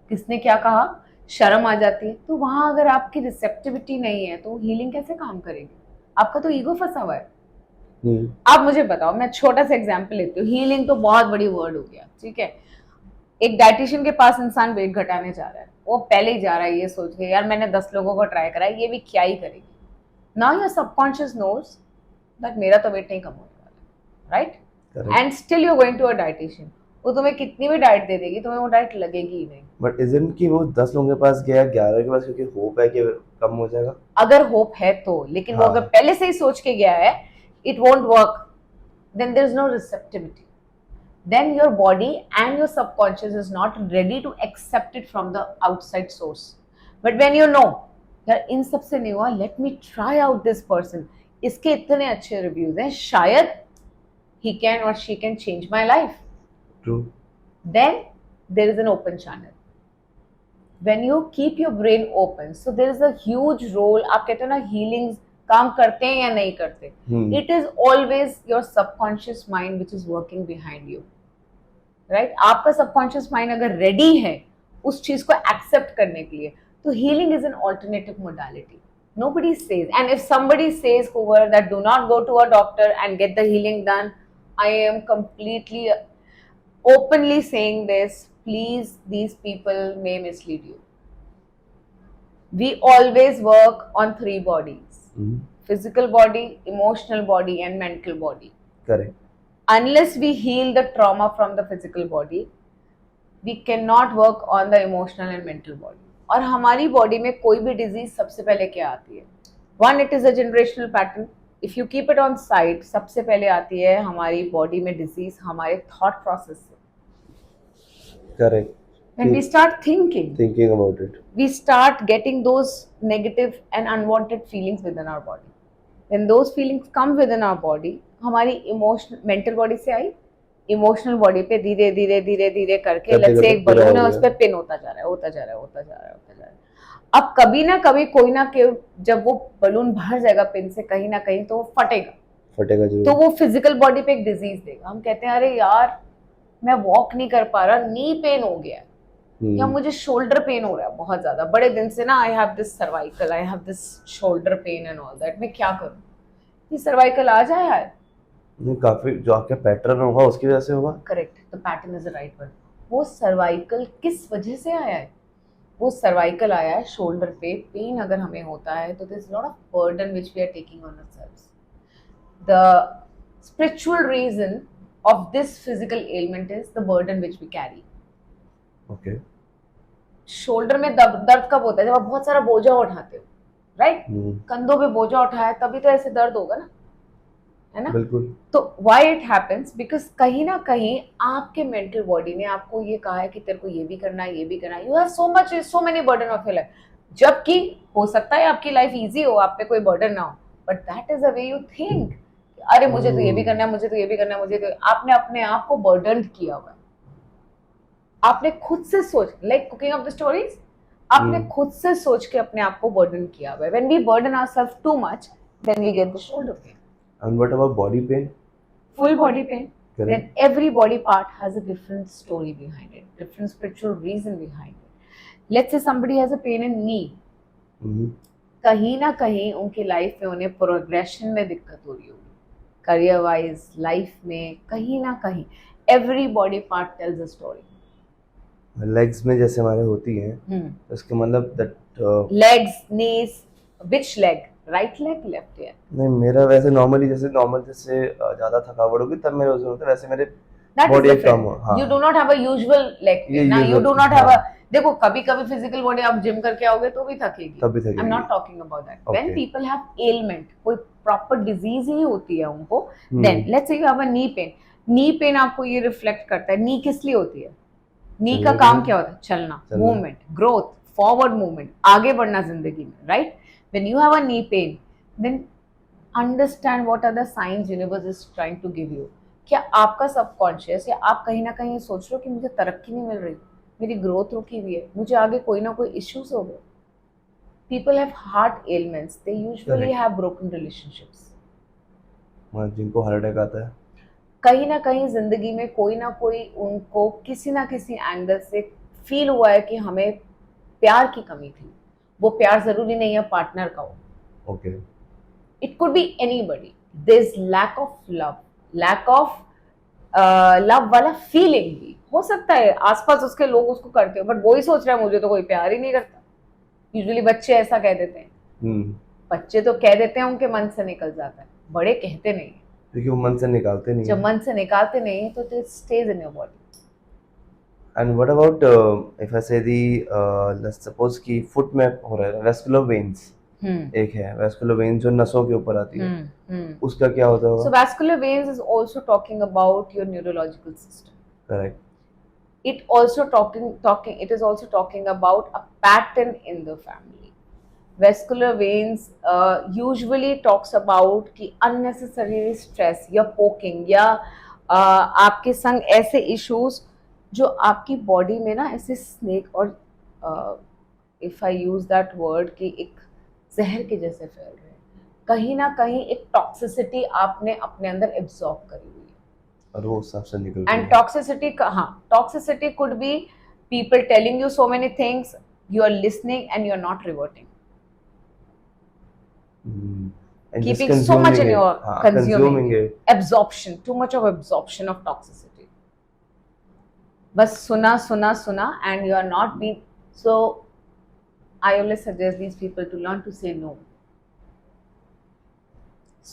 किसने क्या कहा, शर्म आ जाती है. तो वहां अगर आपकी रिसेप्टिविटी नहीं है तो हीलिंग कैसे काम करेगी. आपका तो ईगो फंसा हुआ है. आप मुझे बताओ, मैं छोटा सा एग्जांपल लेती हूँ. हीलिंग तो बहुत बड़ी वर्ड हो गया, ठीक है. एक डाइटिशियन के पास इंसान वेट घटाने जा रहा है, वो पहले ही जा रहा है ये सोच के यार मैंने 10 लोगों को ट्राई करा है, ये भी क्या ही करेगी. Now your subconscious knows that मेरा तो वेट नहीं कम होने वाला, राइट. And still you are going to a dietitian. वो तुम्हें कितनी भी डाइट दे देगी, तुम्हें वो डाइट लगेगी ही नहीं. बट इजंट कि वो 10 लोगों के पास गया, 11 के पास, क्योंकि होप है कि कम हो जाएगा. अगर होप है तो, लेकिन वो अगर पहले से ही सोच के गया है it won't work, then there is no receptivity. Then your body and your subconscious is not ready to accept it from the outside source. But when you know यार इन सब से नहीं हुआ, let me try out this person, इसके इतने अच्छे reviews हैं, शायद he can or she can change my life. True. Then there is an open channel. When you keep your brain open, so there is a huge role. आप कहते हो ना healings काम करते हैं या नहीं करते. It is always your subconscious mind which is working behind you, right? आपका subconscious mind अगर ready है उस चीज को accept करने के लिए, तो healing is an alternative modality. Nobody says, and if somebody says over that do not go to a doctor and get the healing done, I am completely openly saying this. Please, these people may mislead you. We always work on 3 bodies. Physical body, emotional body and mental body. Correct. Unless we heal the trauma from the physical body, we cannot work on the emotional and mental body. और हमारी body में कोई भी disease सबसे पहले क्या आती है? One, it is a generational pattern. If you keep it on side, सबसे पहले आती है हमारी बॉडी में डिजीज हमारे thought process से. Correct. When we start thinking about it, we start getting those negative and unwanted feelings within our body. When those feelings come within our body, हमारी mental body से आई, emotional body पे धीरे धीरे धीरे धीरे करके let's say एक balloon है उस पे पिन होता जा रहा है, होता जा रहा है, होता जा रहा है, होता जा रहा है. अब कभी ना कभी कोई ना जब वो बलून भर जाएगा पिन से कहीं ना कहीं तो वो फटेगा जरूर. तो वो फिजिकल बॉडी पे एक डिजीज देगा. हम कहते हैं अरे यार मैं वॉक नहीं कर पा रहा, नी पेन हो गया है, या मुझे शोल्डर पेन हो रहा है बहुत ज्यादा बड़े दिन से ना, I have this cervical, I have this shoulder pain and all that. मैं क्या करूं? ये सर्वाइकल आ जाए यार. काफी जो आपका पैटर्न होगा उसकी वजह से होगा. Correct, the pattern is the right word. वो सर्वाइकल किस वजह से आया है? वो सर्वाइकल आया है शोल्डर पे. पेन अगर हमें होता है तो there is lot of burden which we are taking on ourselves. The spiritual reason of this physical element is the burden which we carry. Okay. Shoulder में दर्द कब होता है? जब आप बहुत सारा बोझा उठाते हो, राइट? कंधों पे बोझा उठाया तभी तो ऐसे दर्द होगा ना, है ना? बिल्कुल। तो why it happens? Because कहीं ना कहीं आपके मेंटल बॉडी ने आपको ये कहा है कि तेरे को ये भी करना है, ये भी करना है, you have so many burden of your life, जबकि हो सकता है आपकी लाइफ इजी हो, आप पे कोई बर्डन ना हो, but that is the way you think, अरे मुझे तो ये भी करना है, मुझे तो ये भी करना है, मुझे तो आपने अपने आप को बर्डन किया हुआ है। आपने खुद से सोच, like cooking of the stories, आपने खुद से सोच के अपने आप को बर्डन किया हुआ है। When we burden ourself too much, then we get the shoulder pain, And what about body pain? full body pain. Correct. Then every body part has a different story behind it, different spiritual reason behind it. Let's say somebody has a pain in knee. Mhm. कहीं ना कहीं उनकी life में उन्हें progression में दिक्कत हो रही होगी, करियर वाइज, लाइफ में कहीं ना कहीं every body part tales a story. Legs में जैसे हमारे होती हैं, उसके मतलब that legs, knees, which leg, right leg, left leg? नहीं, मेरा वैसे नॉर्मली जैसे ज्यादा थकावट होगी तब मेरे उसमें होता है, वैसे मेरे That is body come different. हो। हाँ, You do not have a usual leg ये pain. Now you usual- do not have हाँ। a, देखो कभी कभी फिजिकल बॉडी आप जिम करके आओगे तो भी थकेगी, तब भी थकेगी। I'm not talking about that. When Okay. people have ailment, कोई प्रॉपर डिजीज ही होती है उनको, Hmm. then let's say you have a knee pain. Knee pain आपको ये रिफ्लेक्ट करता है, नी किस लिए होती है? नी का चलने काम के लिए। क्या होता है? चलना, चलना। मूवमेंट, ग्रोथ, फॉरवर्ड मूवमेंट, आगे बढ़ना जिंदगी में, right? When you have a knee pain, then understand what are the signs universe is trying to give you. क्या आपका सबकॉन्शियस या आप कहीं ना कहीं सोच रहे हो कि मुझे तरक्की नहीं मिल रही, मेरी ग्रोथ रुकी हुई है, मुझे आगे कोई ना कोई इश्यूज हो गए? People have heart elements, they usually Correct. Have broken relationships. जिनको हार्ट अटैक आता है। कहीं ना कहीं जिंदगी में कोई ना कोई उनको किसी ना किसी एंगल से फील हुआ है कि हमें प्यार की कमी थी। वो प्यार जरूरी नहीं है पार्टनर का हो, okay. it could be anybody. There's lack of love, lack of love वाला फीलिंग भी हो सकता है, आसपास उसके लोग उसको करते हो, बट वो ही सोच रहा है मुझे तो कोई प्यार ही नहीं करता। यूजुअली बच्चे ऐसा कह देते हैं, बच्चे तो कह देते हैं, उनके मन से निकल जाता है, बड़े कहते नहीं हैं। क्योंकि वो मन से निकालते नहीं जब हैं। मन से निकालते नहीं तो it stays in your body. And what about if I से दी लेट्स सपोज कि फुट में हो रहा है वेस्कुलर वेन्स, एक है वेस्कुलर वेन्स जो नसों के ऊपर आती है, उसका क्या होता So होगा? vascular veins is also talking about your neurological system. Correct. It also it is also talking about a pattern in the family. Vascular veins usually talks about कि unnecessary stress या poking या आपके संग ऐसे issues जो आपकी body में ना ऐसे स्नेक और if I use that word कि एक जहर के जैसे फैल रहे हैं, कहीं ना कहीं एक टॉक्सिसिटी आपने अपने अंदर एब्जॉर्ब करी हुई है, और वो सब से निकलती एंड है। टॉक्सिसिटी का, हाँ, toxicity could be people telling you so many things, you are listening and you are not reverting, And just keeping so much in consuming it. your हाँ, consuming it. absorption, too much of absorption of toxicity. बस सुना सुना सुना and you are not being, so I always suggest these people to learn to say no.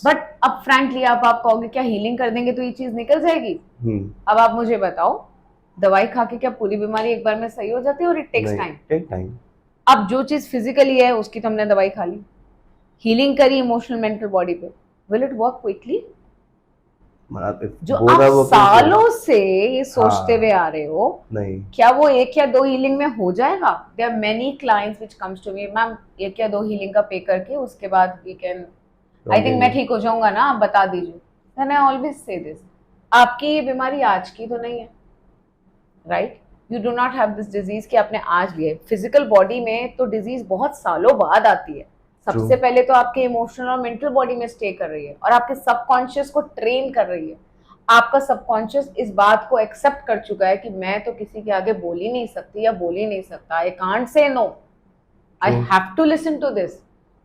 But अब frankly आप कहोगे क्या healing कर देंगे तो ये चीज निकल जाएगी? अब आप मुझे बताओ, दवाई खा के क्या पूरी बीमारी एक बार में सही हो जाती है? और it takes time. Take time. अब जो चीज फिजिकली है उसकी तो हमने दवाई खा ली, हीलिंग करी इमोशनल मेंटल बॉडी पे, विल इट वर्क क्विकली? जो आप सालों से ये सोचते हुए आ रहे हो, नहीं, क्या वो एक या दो हीलिंग में हो जाएगा? There are many clients which comes to me, ma'am एक या दो हीलिंग का पे करके उसके बाद वी कैन, आई थिंक मैं ठीक हो जाऊंगा ना, आप बता दीजिए। Then I always say this, आपकी ये बीमारी आज की तो नहीं है, right? You do not have this disease कि आपने आज लिए। फिजिकल बॉडी में तो डिजीज बहुत सालों बाद आती है, सबसे पहले तो आपके इमोशनल और मेंटल बॉडी में स्टे कर रही है और आपके सबकॉन्शियस को ट्रेन कर रही है। आपका सबकॉन्शियस इस बात को एक्सेप्ट कर चुका है कि मैं तो किसी के आगे बोल ही नहीं सकती या बोल ही नहीं सकता, I can't say no, I have to listen to this,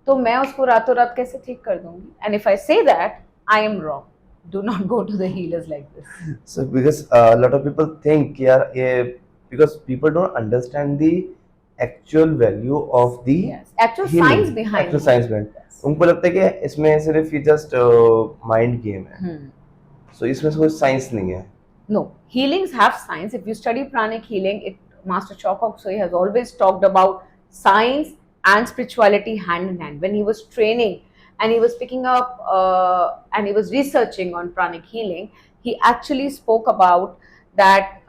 तो मैं उसको रातों रात कैसे ठीक कर दूंगी? And if I say that, I am wrong. Do not go to the healers like this. So because a lot of people think यार ये, because people don't understand the actual value of the actual healing, science behind actual it. science behind. उनको लगता है कि इसमें सिर्फ ये just mind game है, so इसमें कोई science नहीं है. No, healings have science. If you study pranic healing, Master Choka Soi has always talked about science and spirituality hand in hand. When he was training and he was picking up and he was researching on pranic healing. He actually spoke about that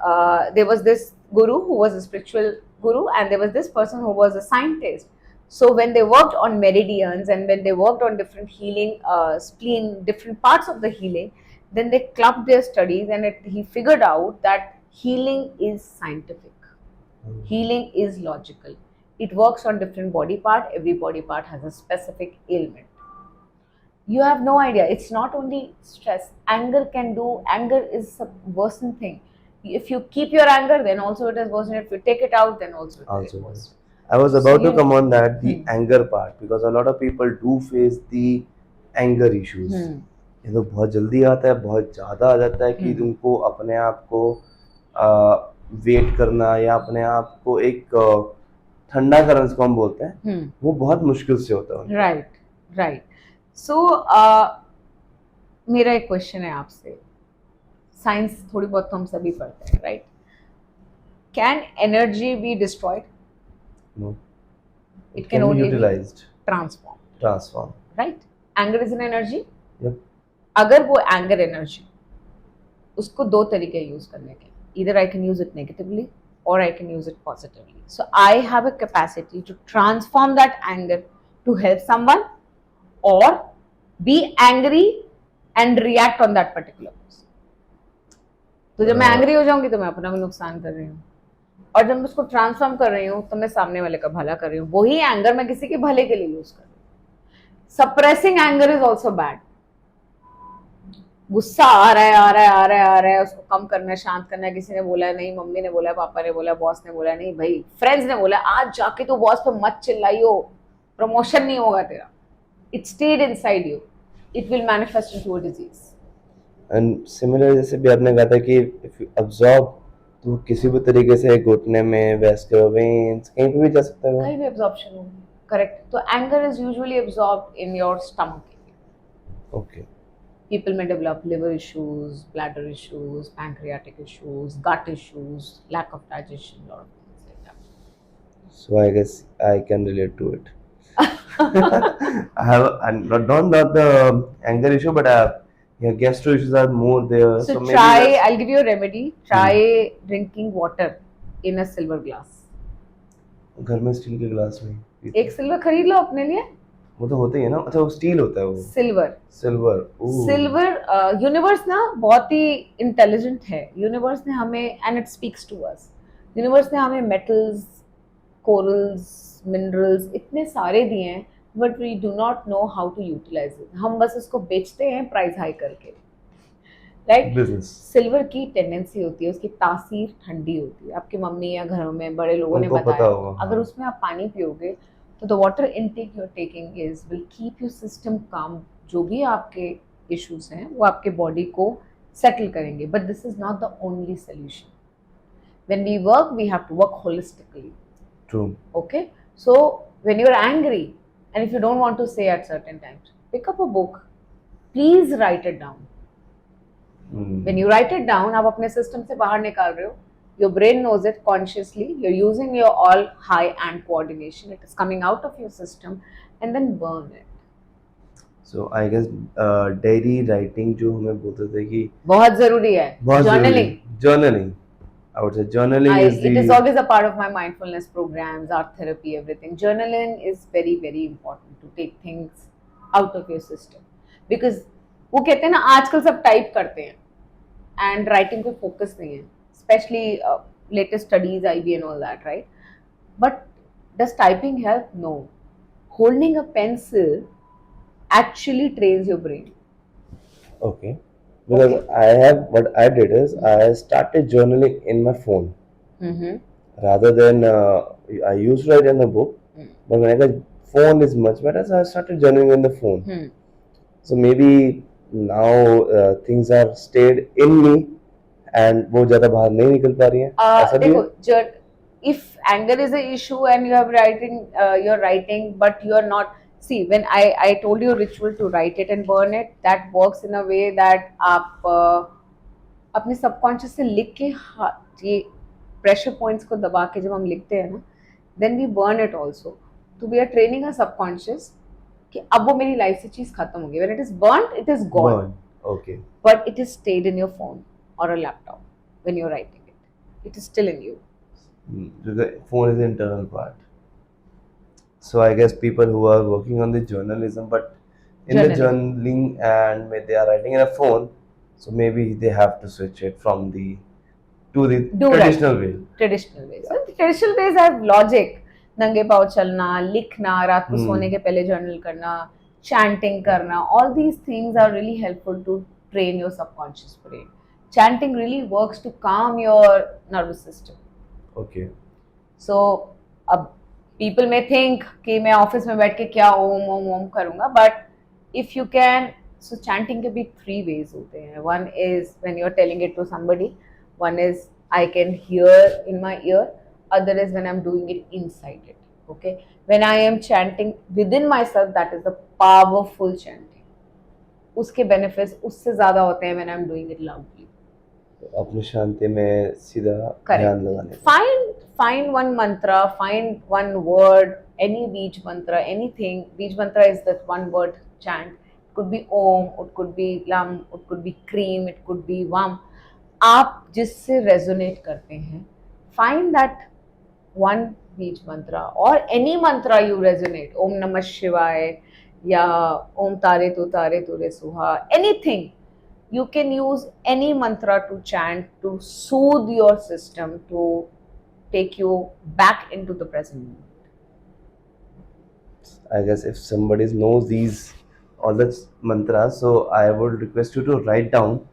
there was this guru who was a spiritual guru, and there was this person who was a scientist. So when they worked on meridians and when they worked on different healing, spleen, different parts of the healing, then they clubbed their studies, and he figured out that healing is scientific. Healing is logical. It works on different body part. Every body part has a specific ailment. You have no idea. It's not only stress. Anger is a worsen thing. If you keep your anger, then also it is worsen. If you take it out, then also it is Also, worsen. I was So about to you, come on that, the hmm, anger part, because a lot of people do face the anger issues. hmm, ये तो बहुत जल्दी आता है, बहुत ज़्यादा आ जाता है कि hmm, तुमको अपने आप को वेट करना या अपने आप को एक ठंडा करना, जिसको हम बोलते हैं, hmm. वो बहुत मुश्किल से होता है. Right, right. So मेरा एक क्वेश्चन है आपसे. साइंस थोड़ी बहुत तो हम सभी पढ़ते हैं, right? Can energy be destroyed? No, It it can can be only be utilized, transformed, transformed. right? Anger is an energy. Yep. अगर वो एंगर एनर्जी, उसको दो तरीके यूज करने के, either I can use it negatively or I can use it positively. So I have a capacity to transform that anger to help someone, or be angry and react on that particular person. तो जब मैं angry हो जाऊंगी तो मैं अपना भी नुकसान कर रही हूँ, और जब मैं उसको ट्रांसफॉर्म कर रही हूँ तो मैं सामने वाले का भला कर रही हूँ. वही एंगर मैं किसी के भले के लिए यूज कर रही हूँ. Suppressing anger is also bad. गुस्सा आ रहा है, आ रहा है, आ रहा है, आ रहा है, उसको कम करना है, शांत करना है. किसी ने बोला है, नहीं मम्मी ने बोला, पापा ने बोला, बॉस ने बोला, नहीं भाई फ्रेंड्स ने बोला, आज जाके तो बॉस पे मत चिल्लाइयो, प्रमोशन नहीं होगा तेरा. It stayed inside you. It will manifest into a disease. And similar, जैसे भी आपने कहा था कि इफ यू अब्जॉर्ब, तो किसी भी तरीके से घुटने में, वेस्कुलर वेन्स, कहीं पे भी जा सकता है वो. कहीं भी एब्जॉर्प्शन होगी. करेक्ट. तो anger is usually absorbed in your stomach. Okay. People may develop liver issues, bladder issues, pancreatic issues, gut issues, lack of digestion, a lot of things like that. So I guess I can relate to it. I have not the anger issue, but I have, yeah, gastro issues are more there. So maybe try, that's, I'll give you a remedy. Try drinking water in a silver glass. घर में steel के glass में पीते एक silver खरीद लो अपने लिए. हैं. वो तो होते ही है ना. अच्छा, वो स्टील होता है वो. सिल्वर. सिल्वर. सिल्वर. यूनिवर्स ना बहुत ही इंटेलिजेंट है. यूनिवर्स ने हमें, and it speaks to us, universe ने हमें मेटल्स, कोरल्स, मिनरल्स इतने सारे दिए हैं, but we do not know how to utilize it. हम बस इसको बेचते हैं प्राइस हाई करके, राइट? बिजनेस. सिल्वर की टेंडेंसी होती है, उसकी तासीर ठंडी होती है. आपकी मम्मी या घरों में बड़े लोगों ने उनको पता बताया, होगा. अगर उसमें आप पानी पियोगे तो the water intake you are taking is will keep your system calm. जो भी आपके इश्यूज हैं वो आपके बॉडी को सेटल करेंगे, but this is not the only solution. When we work, we have to work holistically. True. Okay, so when you're angry and if you don't want to say at certain times, pick up a book. Please write it down. When you write it down, आप अपने system से बाहर निकाल रहे हो. Your brain knows it consciously. You're using your all high and coordination. It is coming out of your system, and then burn it. So I guess diary writing जो हमें बोलते थे कि बहुत जरूरी है. बहुत Journaling. Journaling. I would say journaling is It is the always a part of my mindfulness programs, art therapy, everything. Journaling is very, very important to take things out of your system. Because वो कहते हैं ना, आजकल सब type करते हैं and writing पे focus नहीं है. Especially latest studies, IB and all that, right? But does typing help? No. Holding a pencil actually trains your brain. okay. Because I have, what I did is I started journaling in my phone Mm-hmm. rather than I used to write in the book, but when I got phone is much better, so I started journaling in the phone. So maybe now things are stayed in me and वो ज़्यादा बाहर नहीं निकल पा रही हैं. ऐसा भी है? देखो, if anger is an issue and you have you're writing, but you're not. See, when I told you ritual to write it and burn it, that works in a way that आप अपने subconscious से लिख के, ये pressure points को दबा के जब हम लिखते हैं ना, then we burn it also. So we are training our subconscious कि अब वो मेरी लाइफ से चीज खत्म हो गई. When it is burnt, it is gone. Burn. Okay. But it is stayed in your phone or a laptop when you're writing it. It is still in you. So the phone is the internal part. So I guess people who are working on the journalism, but in the journaling and they are writing in a phone, so maybe they have to switch it from the to the traditional way. Traditional ways. So the traditional ways have logic. नंगे पाँव चलना, लिखना, रात को सोने के पहले journal करना, chanting करना, all these things are really helpful to train your subconscious brain. Chanting really works to calm your nervous system. Okay. So अब people may think कि मैं ऑफिस में बैठ के क्या ओम ओम ओम करूँगा, but if you can, so chanting के भी 3 ways होते हैं. One is when you're telling it to somebody, one is I can hear in my ear, other is when I'm doing it inside it. Okay, when I am chanting within myself, that is the powerful chanting. उसके benefits उससे ज़्यादा होते हैं when I'm doing it loudly. अपनी शांति में सीधा ध्यान लगाने. Find one mantra, find one word, any beej mantra, anything. Beej mantra is that one word chant. It could be om, it could be lam, it could be cream, it could be vam. आप जिससे resonate करते हैं, find that one beej mantra or any mantra you resonate. Om Namah Shivaya या Om Tare Tu Re Suha. Anything. You can use any mantra to chant to soothe your system, to take you back into the present moment. I guess if somebody knows these all the mantras, so I would request you to write down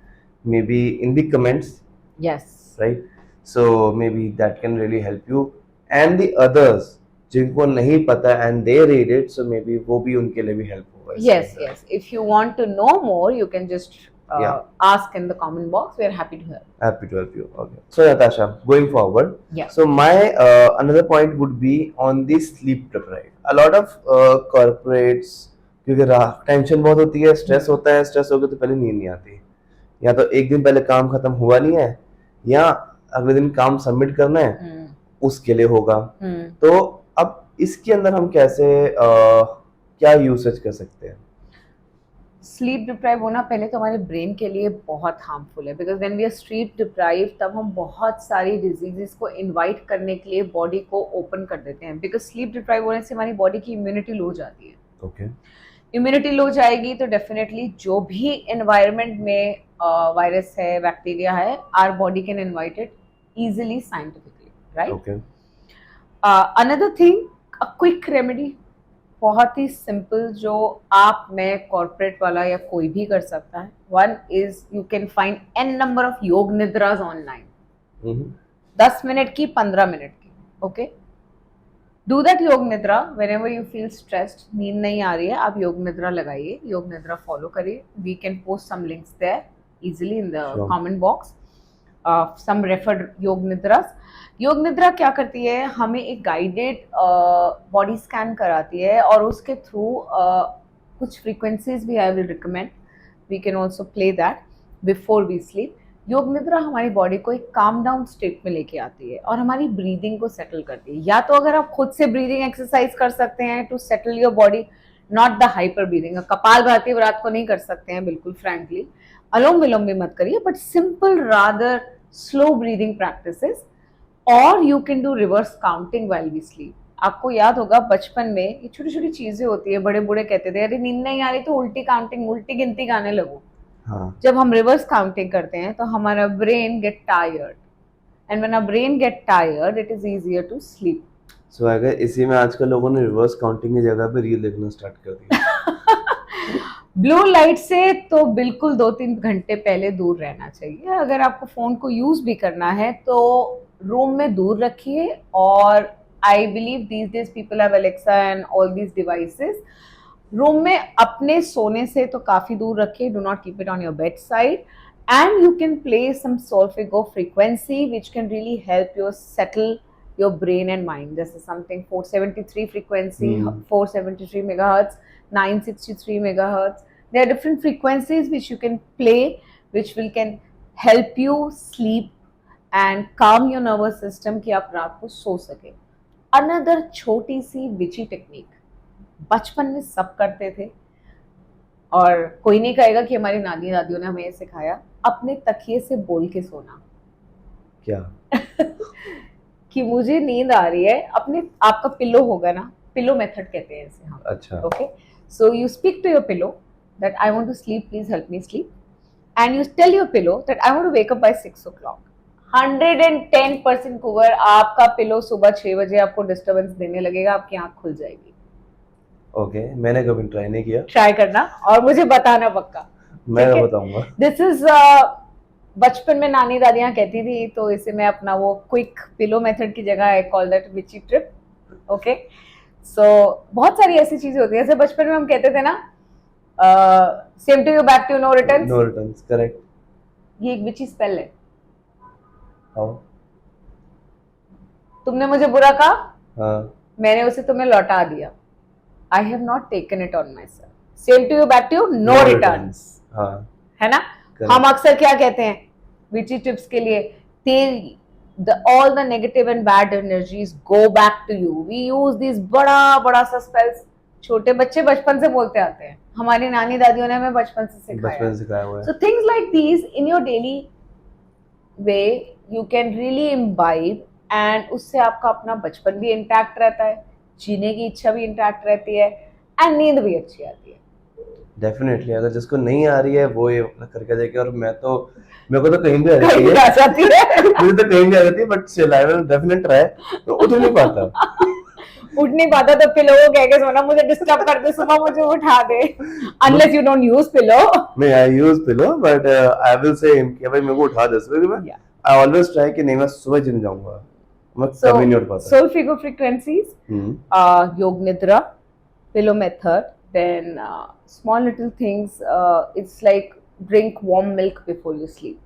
maybe in the comments. Yes. Right? So maybe that can really help you. And the others जिनको नहीं पता and they read it, so maybe वो भी उनके लिए भी help होगा. Yes, yes. If you want to know more, you can just ask in the comment box. We are happy to help. Happy to help you. Okay. So Natasha, going forward. Yeah. So my another point would be on the sleep deprived. A lot of corporates क्योंकि tension बहुत होती है, stress होता है, stress हो गया तो पहले नींद नहीं आती, या तो एक दिन पहले काम खत्म हुआ नहीं है या अगले दिन काम सबमिट करना है उसके लिए होगा. तो अब इसके अंदर हम कैसे क्या यूसेज कर सकते हैं? स्लीप डिप्राइव होना पहले तो हमारे ब्रेन के लिए बहुत हार्मफुल है, because when we are sleep deprive तब हम बहुत सारी डिजीजेस को इनवाइट करने के लिए बॉडी को ओपन कर देते हैं, बिकॉज स्लीप डिप्राइव होने से हमारी बॉडी की इम्यूनिटी लो जाती है. ओके. इम्यूनिटी लो जाएगी तो डेफिनेटली जो भी एनवायरनमेंट में वायरस है, बैक्टीरिया है, our body can invite it easily scientifically, right? Okay. Another thing, a quick remedy, बहुत ही सिंपल, जो आप, मैं, कॉर्पोरेट वाला या कोई भी कर सकता है. One is you can find an number of yoga nidras online. 10 minute की, 15 मिनट की. ओके, डू दैट योग निद्रा व्हेनेवर यू फील स्ट्रेस्ड. नींद नहीं आ रही है, आप योग निद्रा लगाइए, योग निद्रा फॉलो करिए. We can post some links there easily in the comment box. Some referred yoga nidras. योग निद्रा क्या करती है, हमें एक गाइडेड बॉडी स्कैन कराती है और उसके थ्रू कुछ फ्रीक्वेंसीज भी I will recommend. We can also play that before we sleep. Yoga nidra हमारी बॉडी को एक काम डाउन स्टेट में लेके आती है और हमारी ब्रीदिंग को सेटल करती है. या तो अगर आप खुद से ब्रीदिंग एक्सरसाइज कर सकते हैं to settle your body, not the hyper breathing. Kapalbhati रात को नहीं कर सकते हैं, बिल्कुल फ्रैंकली. अनुलोम विलोम भी मत करिए, but simple rather slow breathing practices. और you can do reverse counting while we sleep. आपको याद होगा बचपन में ये छोटी छोटी चीजें होती है, बड़े बूढ़े कहते थे अरे नींद नहीं आ रही तो उल्टी काउंटिंग, उल्टी गिनती गाने लगो. हाँ. जब हम रिवर्स काउंटिंग करते हैं तो हमारा brain get tired, and when our brain get tired it is easier to sleep. So अगर इसी में आजकल लोगों ने रिवर्स काउंटिंग की जगह पे रील देखना स्टार्ट कर दिया. ब्लू लाइट से तो बिल्कुल 2-3 घंटे पहले दूर रहना चाहिए. अगर आपको फोन को यूज भी करना है तो रूम में दूर रखिए. और I believe these days people have Alexa and all these devices. Room में अपने सोने से तो काफी दूर रखिए. Do not keep it on your bed side. And you can play some solfeggio frequency which can really help you settle your brain and mind. This is something 473 frequency, 473 megahertz, 963 megahertz. There are different frequencies which you can play, which can help you sleep and calm your nervous system कि आप रात को सो सके. Another छोटी सी witchy technique, बचपन में सब करते थे, और कोई नहीं कहेगा कि हमारी नानी दादियों ने हमें ये सिखाया, अपने तकिए से बोल के सोना क्या? कि मुझे नींद आ रही है। अपने आपका पिलो होगा ना, पिलो मेथड कहते हैं इसे हम। अच्छा, Okay, so you speak to your pillow that I want to sleep, please help me sleep, and you tell your pillow that I want to wake up by 6 o'clock. 110% कुवर आपका pillow सुबह 6 बजे आपको डिस्टरबेंस देने लगेगा, आपकी आंख खुल जाएगी। ओके, मैंने कभी ट्राई नहीं किया, ट्राई करना और मुझे बताना पक्का। मैं ठीक है? बताऊंगा। दिस इज बचपन में नानी दादियां कहती थी, तो इसे मैं अपना वो क्विक पिलो मेथड की जगह I call that which trip. Okay, so बहुत सारी ऐसी चीजें होती है, जैसे बचपन में हम कहते थे ना, same to you back to no returns, no returns, correct. ये एक विची स्पेल है। हाउ? तुमने मुझे बुरा कहा, हाँ, मैंने उसे तुम्हें लौटा दिया। I have not taken it on myself, same to you back to no no returns, returns, हाँ, है ना? correct. हम अक्सर क्या कहते हैं विची टिप्स के लिए, तेरी all the negative and bad energies go back to you. We use these बड़ा बड़ा सा spells, छोटे बच्चे बचपन से बोलते आते हैं, हमारी नानी दादियों ने हमें बचपन से सिखाया। बचपन से सिखाया हुआ है। So things like these in your daily way you can really imbibe, and उससे आपका अपना बचपन भी इंटैक्ट रहता है, जीने की इच्छा भी इंटैक्ट रहती है, एंड नींद भी अच्छी आती है। डेफिनेटली, अगर जिसको नहीं आ रही है वो ये करके देखे, और मैं तो, मेरे को तो कहीं भी आ कहीं जाती भी आ है, जाती है। मुझे तो कहीं भी आ जाती है, but still I will definitely try. तो उठ नहीं पाता। उठ नहीं पाता तो पिलो को कह के सोना, मुझे डिस्टर्ब कर दे सुबह, मुझे उठा दे, unless you don't use pillow. मैं I use pillow, but I will say कि भाई मेरे को उठा दे सुबह, मैं आई ऑलवेज ट्राई कि नहीं मैं सुबह जिम जाऊंगा, मैं कभी नहीं उठ पाता। Soul figure frequencies, yoga nidra, pillow method, then small little things, it's like drink warm milk before you sleep.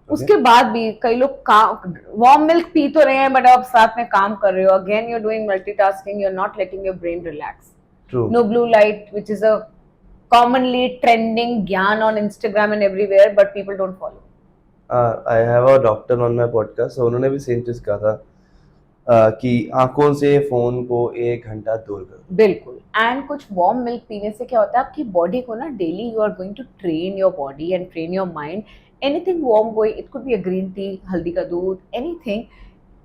उसके बाद भी कई लोग वार्म मिल्क पी तो रहे हैं, बट आप साथ में काम कर रहे हो, again you are doing multitasking, you are not letting your brain relax. No blue light, which is a commonly trending ज्ञान on Instagram and everywhere, but people don't follow. I have a doctor on my podcast, so उन्होंने भी same चीज कहा था, कि आंखों से phone को 1 घंटा दूर करो। बिल्कुल, एंड कुछ वार्म मिल्क पीने से क्या होता है, आपकी बॉडी को ना daily you are going to train your body and train your mind. Anything warm going, it could be a green tea, हल्दी का दूध, anything,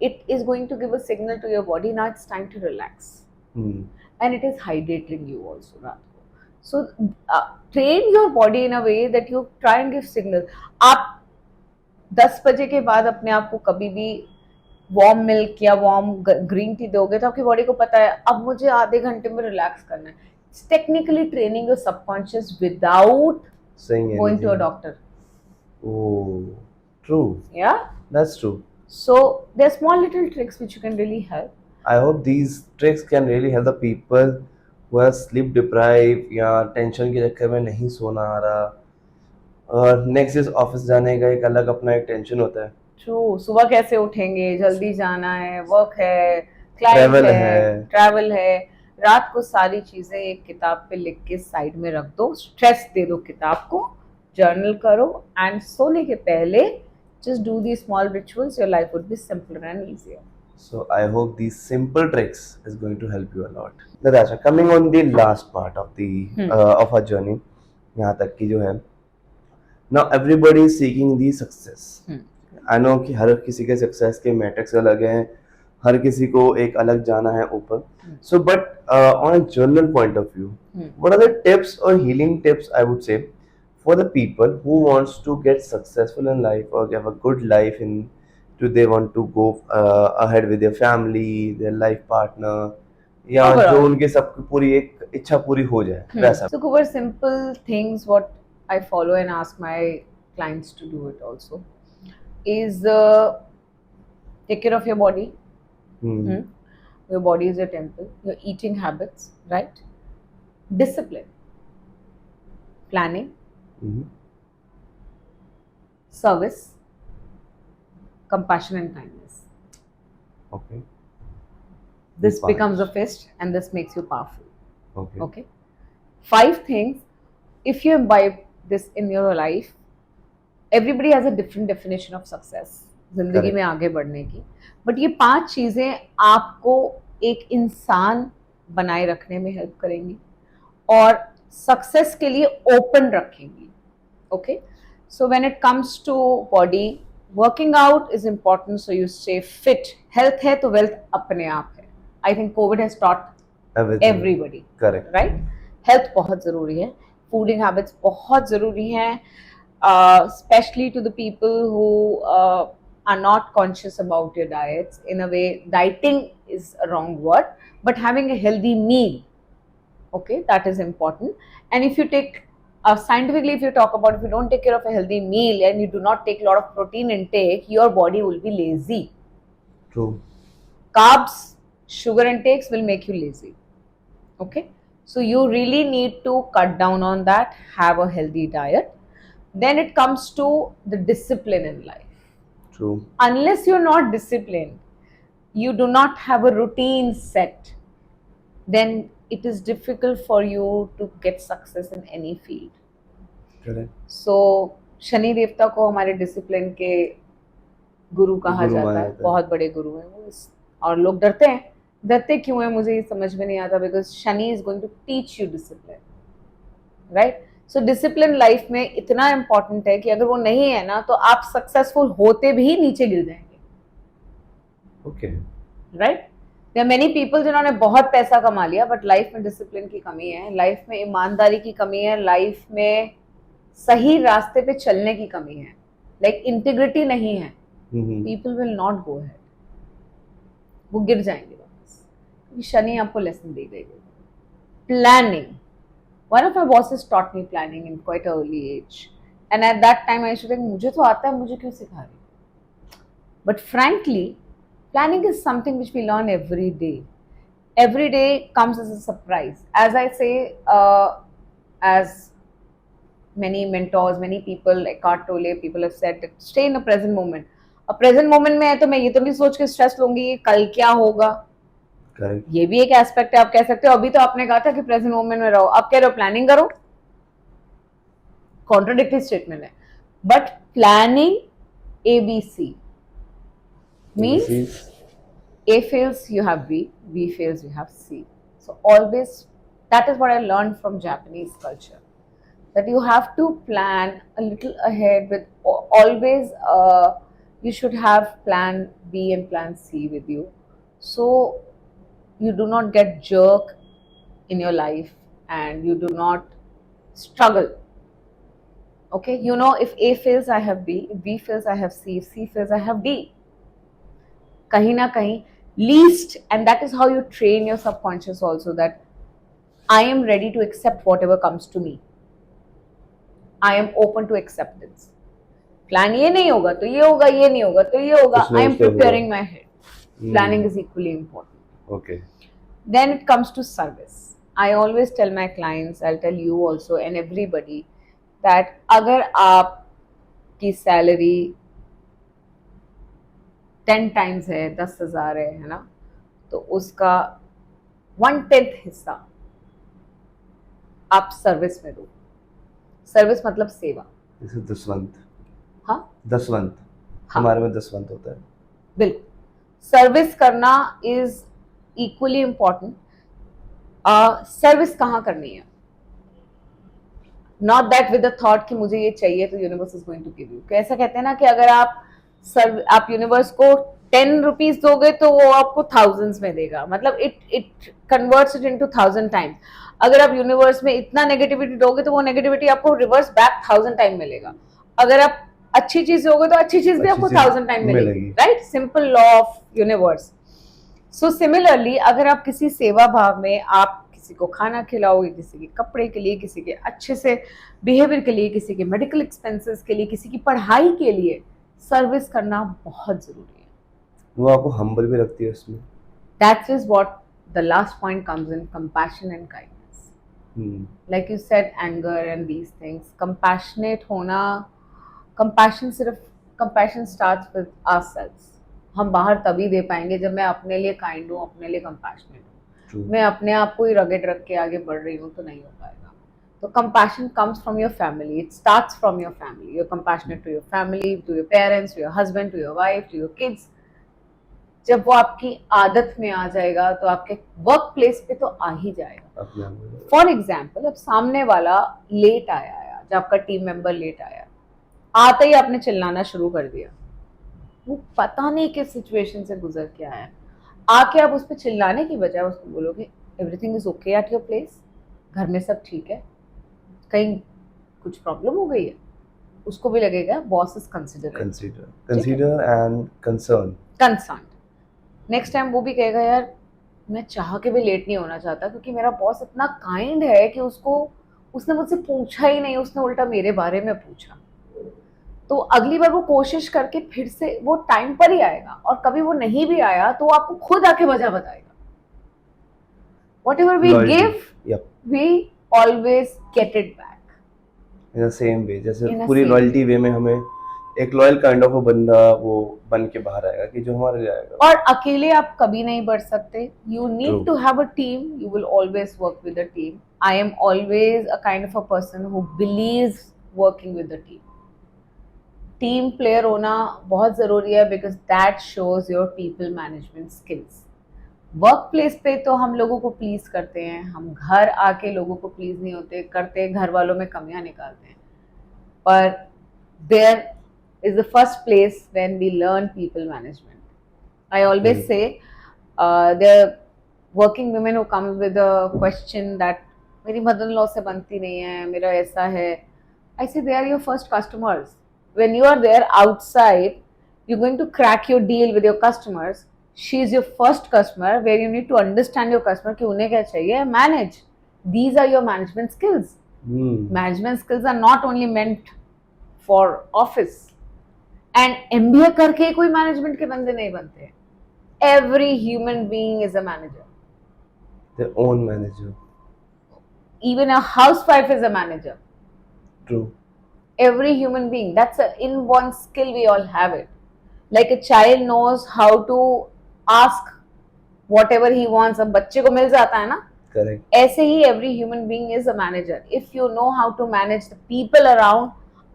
it is going to give a signal to your body now it's time to relax, and it is hydrating you also रात को। So train your body in a way that you try and give signal। आप 10 बजे के बाद अपने आप को कभी भी वार्म मिल्क या वार्म ग्रीन टी दोगे तो आपकी बॉडी को पता है अब मुझे आधे घंटे में रिलैक्स करना है। It's technically training your subconscious without going to a doctor. Oh, true. Yeah, That's true. so there are small little tricks which you can really help. I hope these tricks can really help the people who are sleep deprived या tension के चक्कर में नहीं सोना आ रहा, और next is office जाने का एक अलग अपना एक टेंशन होता है। True, सुबह कैसे उठेंगे, जल्दी जाना है, वर्क है, क्लाइंट है, ट्रैवल है, रात को सारी चीजें एक किताब पे लिख के साइड में रख दो, स्ट्रेस दे दो किताब को, जर्नल करो, एंड सोने के पहले just do these small rituals, your life would be simpler and easier. So I hope these simple tricks is going to help you a lot. Natasha, coming on the last part of the of our journey, यहाँ तक की जो है, now everybody is seeking the success. I know कि हर किसी के success के metrics अलग हैं, हर किसी को एक अलग जाना है ऊपर. So but on a general point of view, what are the tips or healing tips I would say for the people who wants to get successful in life or have a good life in, do they want to go ahead with their family, their life partner, या जो उनके सब पूरी एक इच्छा पूरी हो जाए वैसा। So cover simple things what I follow and ask my clients to do it also is take care of your body. Your body is your temple. Your eating habits, right? Discipline, planning, service, compassion and kindness. Okay. This becomes a fist and this makes you powerful. Okay. Okay. 5 things, if you imbibe this in your life, everybody has a different definition of success जिंदगी Correct. में आगे बढ़ने की, but ये 5 चीजें आपको एक इंसान बनाए रखने में हेल्प करेंगी और सक्सेस के लिए ओपन रखेंगी. Okay, so when it comes to body, working out is important so you stay fit. Health है तो वेल्थ अपने आप है. I think Covid has taught Everything. Everybody, Correct. Right? Health बहुत जरूरी है, फूडिंग हैबिट्स बहुत जरूरी हैं, especially to the people who are not conscious about your diets. In a way, dieting is a wrong word, but having a healthy meal, okay, that is important. And if you take scientifically, if you talk about, if you don't take care of a healthy meal and you do not take a lot of protein intake, your body will be lazy. True. Carbs, sugar intakes will make you lazy. Okay, so you really need to cut down on that, have a healthy diet. Then it comes to the discipline in life. True. Unless you're not disciplined, you do not have a routine set, then it is difficult for you to get success in any field. Correct. So Shani देवता को हमारे discipline के गुरु कहा जाता है, बहुत बड़े गुरु हैं वो. और लोग डरते हैं, डरते क्यों है मुझे ये समझ में नहीं आता, because Shani is going to teach you discipline, right? So discipline life में इतना इंपॉर्टेंट है कि अगर वो नहीं है ना तो आप सक्सेसफुल होते भी नीचे गिर जाएंगे. Okay. Right? There are many people जिन्होंने बहुत पैसा कमा लिया बट लाइफ में डिसिप्लिन की कमी है, लाइफ में ईमानदारी की कमी है, लाइफ में सही रास्ते पे चलने की कमी है, लाइक इंटीग्रिटी नहीं है. People will not go ahead, वो गिर जाएंगे वापस, क्योंकि शनि आपको लेसन दे देगा. Planning, one of my bosses taught me planning in quite an early age, and at that time I used to think मुझे तो आता है, मुझे क्यों सिखा रही. But frankly, planning is something which we learn every day. Every day comes as a surprise. As I say, as many mentors, many people like Eckhart Tolle, people have said that stay in the present moment. अब present moment में है तो मैं ये तो नहीं सोच के स्ट्रेस लूंगी कल क्या होगा. Correct. ये भी एक एस्पेक्ट है, आप कह सकते हो. अभी तो आपने कहा था कि प्रेजेंट मोमेंट में रहो, अब कह रहे हो प्लानिंग करो. कॉन्ट्राडिक्टरी स्टेटमेंट है. But planning ABC means A fails you have B fails you have C. So always, that is what I learned from Japanese culture, that you have to plan a little ahead with always you should have plan B and plan C with you, so you do not get jerk in your life and you do not struggle. Okay, you know, if A fails I have B, if B fails I have C, if C fails I have D. Kahin na kahin, least, and that is how you train your subconscious also, that I am ready to accept whatever comes to me. I am open to acceptance. Plan ये नहीं होगा तो ये होगा, ये नहीं होगा तो ये होगा. I am preparing my head. Planning is equally important. Okay. Then it comes to service. I always tell my clients, I'll tell you also and everybody, that अगर आपकी सैलरी 10 times है, 10,000 है ना, तो उसका 1/10 हिस्सा आप सर्विस में दो. सर्विस मतलब सेवा. जैसे दसवंत. हाँ, दसवंत. हाँ, हमारे में दसवंत होता है. बिल्कुल. सर्विस करना इज इक्वली इम्पोर्टेंट. सर्विस कहाँ करनी है? Not that with the thought कि मुझे ये चाहिए तो universe is going to give you. ऐसा कहते हैं ना कि अगर आप यूनिवर्स को 10 रुपीज दोगे तो वो आपको थाउजेंड्स में देगा. मतलब it converts it into 1000 times. अगर आप यूनिवर्स में इतना नेगेटिविटी दोगे तो वो नेगेटिविटी आपको रिवर्स बैक 1000 टाइम मिलेगा. अगर आप अच्छी चीज दोगे तो अच्छी चीज भी आपको 1000 टाइम मिलेगी. Right? Simple law of universe. So similarly, अगर आप किसी सेवा भाव में आप किसी को खाना खिलाओगे, किसी के कपड़े के लिए, किसी के अच्छे से बिहेवियर के लिए, किसी के मेडिकल एक्सपेंसेस के लिए, किसी की पढ़ाई के लिए, सर्विस करना बहुत जरूरी है. वो आपको हम्बल भी रखती है उसमें. That is what the last point comes in, compassion and kindness. Like you said, anger and these things. Compassionate होना, compassion starts with ourselves. हम बाहर तभी दे पाएंगे जब मैं अपने लिए काइंड हूँ, अपने लिए कंपैशनेट हूँ. मैं अपने आप को ही रगड़ रख के आगे बढ़ रही हूँ तो नहीं हो पाएगा. तो compassion comes from your family. It starts from your family. You're compassionate to your family, to your parents, to your husband, to your wife, to your kids. जब वो आपकी आदत में आ जाएगा तो आपके वर्क प्लेस पे तो आ ही जाएगा। अपने आप में। फॉर एग्जाम्पल, अब सामने वाला लेट आया है, जब आपका टीम मेंबर लेट आया, आते ही आपने चिल्लाना शुरू कर दिया, वो पता नहीं किस सिचुएशन से गुजर के आया है, आके आप उस पर चिल्लाने की बजाय उसको बोलोगे everything is okay at your place, घर में सब ठीक है, कहीं कुछ प्रॉब्लम हो गई है, उसको भी लगेगा boss is consider and concern. Concern. Next time वो भी कहेगा यार मैं चाह के भी लेट नहीं होना चाहता, क्योंकि मेरा बॉस इतना काइंड है कि उसने मुझसे पूछा ही नहीं, उसने उल्टा मेरे बारे में पूछा। तो अगली बार वो कोशिश करके फिर से वो टाइम पर ही आएगा, और कभी वो नहीं भी आया तो आपको खुद आके वजह बताएगा। Whatever we Loyalty. give, Yep. we always get it back. In the same way, जैसे In a पूरी same लॉयल्टी वे में हमें एक लॉयल काइंड ऑफ बंदा वो बन के बाहर आएगा कि जो हमारे लिए आएगा। और अकेले आप कभी नहीं बढ़ सकते। You need True. to have a team. You will always work with a team. I am always a kind of a person who believes working with a team. Team player होना बहुत ज़रूरी है, because that shows your people management skills. Work place पे तो हम लोगों को please करते हैं, हम घर आके लोगों को प्लीज नहीं होते, करते घर वालों में कमियां निकालते हैं, पर there is the first place when we learn people management. I always say there working women who come with a question that मेरी मदर इन लॉ से बनती नहीं है, मेरा ऐसा है, I say they are your first customers. When you are there outside, you're going to crack your deal with your customers. She is your first customer, where you need to understand your customer कि उन्हें क्या चाहिए, manage. These are your management skills. Management skills are not only meant for office. And MBA करके कोई management के बंदे नहीं बनते। Every human being is a manager. Their own manager. Even a housewife is a manager. True. Every human being, that's an inborn skill, we all have it. Like a child knows how to ask whatever he wants, अब बच्चे को मिल जाता है ना, Correct. ऐसे ही every human being is a manager. If you know how to manage the people around,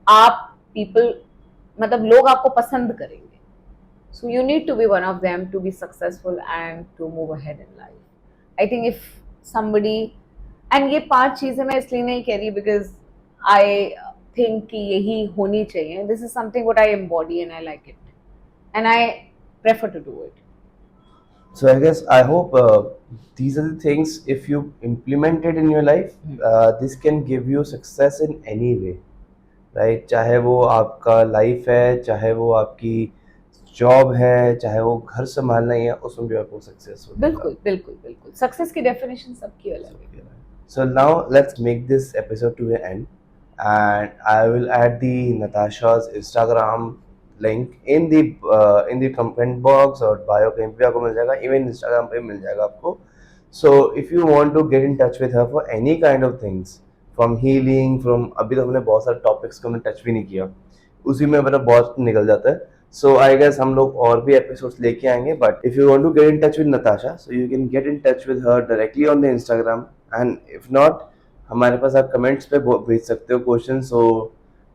आप people मतलब लोग आपको पसंद करेंगे. So you need to be one of them to be successful and to move ahead in life. I think if somebody, and ये 5 चीजें मैं इसलिए नहीं कह रही because I think कि यही होनी चाहिए. This is something what I embody and I like it, and I prefer to do it. So I guess I hope these are the things, if you implement it in your life, this can give you success in any way, right? चाहे वो आपका life है, चाहे वो आपकी job है, चाहे वो घर संभालना ही है, उसमें भी आपको सक्सेस होगा। बिल्कुल बिल्कुल बिल्कुल, सक्सेस की डेफिनेशन सबकी अलग है। So now let's make this episode to an end, and I will add the Natasha's Instagram link in the comment box और bio कहीं पे आपको मिल जाएगा, even Instagram पे मिल जाएगा आपको। So if you want to get in touch with her for any kind of things, from healing, from अभी तो हमने बहुत सारे टॉपिक्स को हमने टच भी नहीं किया, उसी में मेरा बहुत निकल जाता है। So I guess हम लोग और भी एपिसोड्स लेके आएंगे, but if you want to get in touch with Natasha, so you can get in touch with her directly on the Instagram, and if not, हमारे पास आप कमेंट्स पे भेज सकते हो क्वेश्चन, so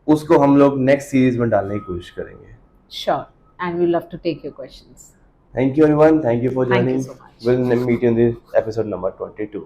उसको हम लोग नेक्स्ट सीरीज में डालने की कोशिश करेंगे। Sure, and we love to take your questions. Thank you everyone, thank you for Thank you joining. so much. We'll meet you in the episode number 22.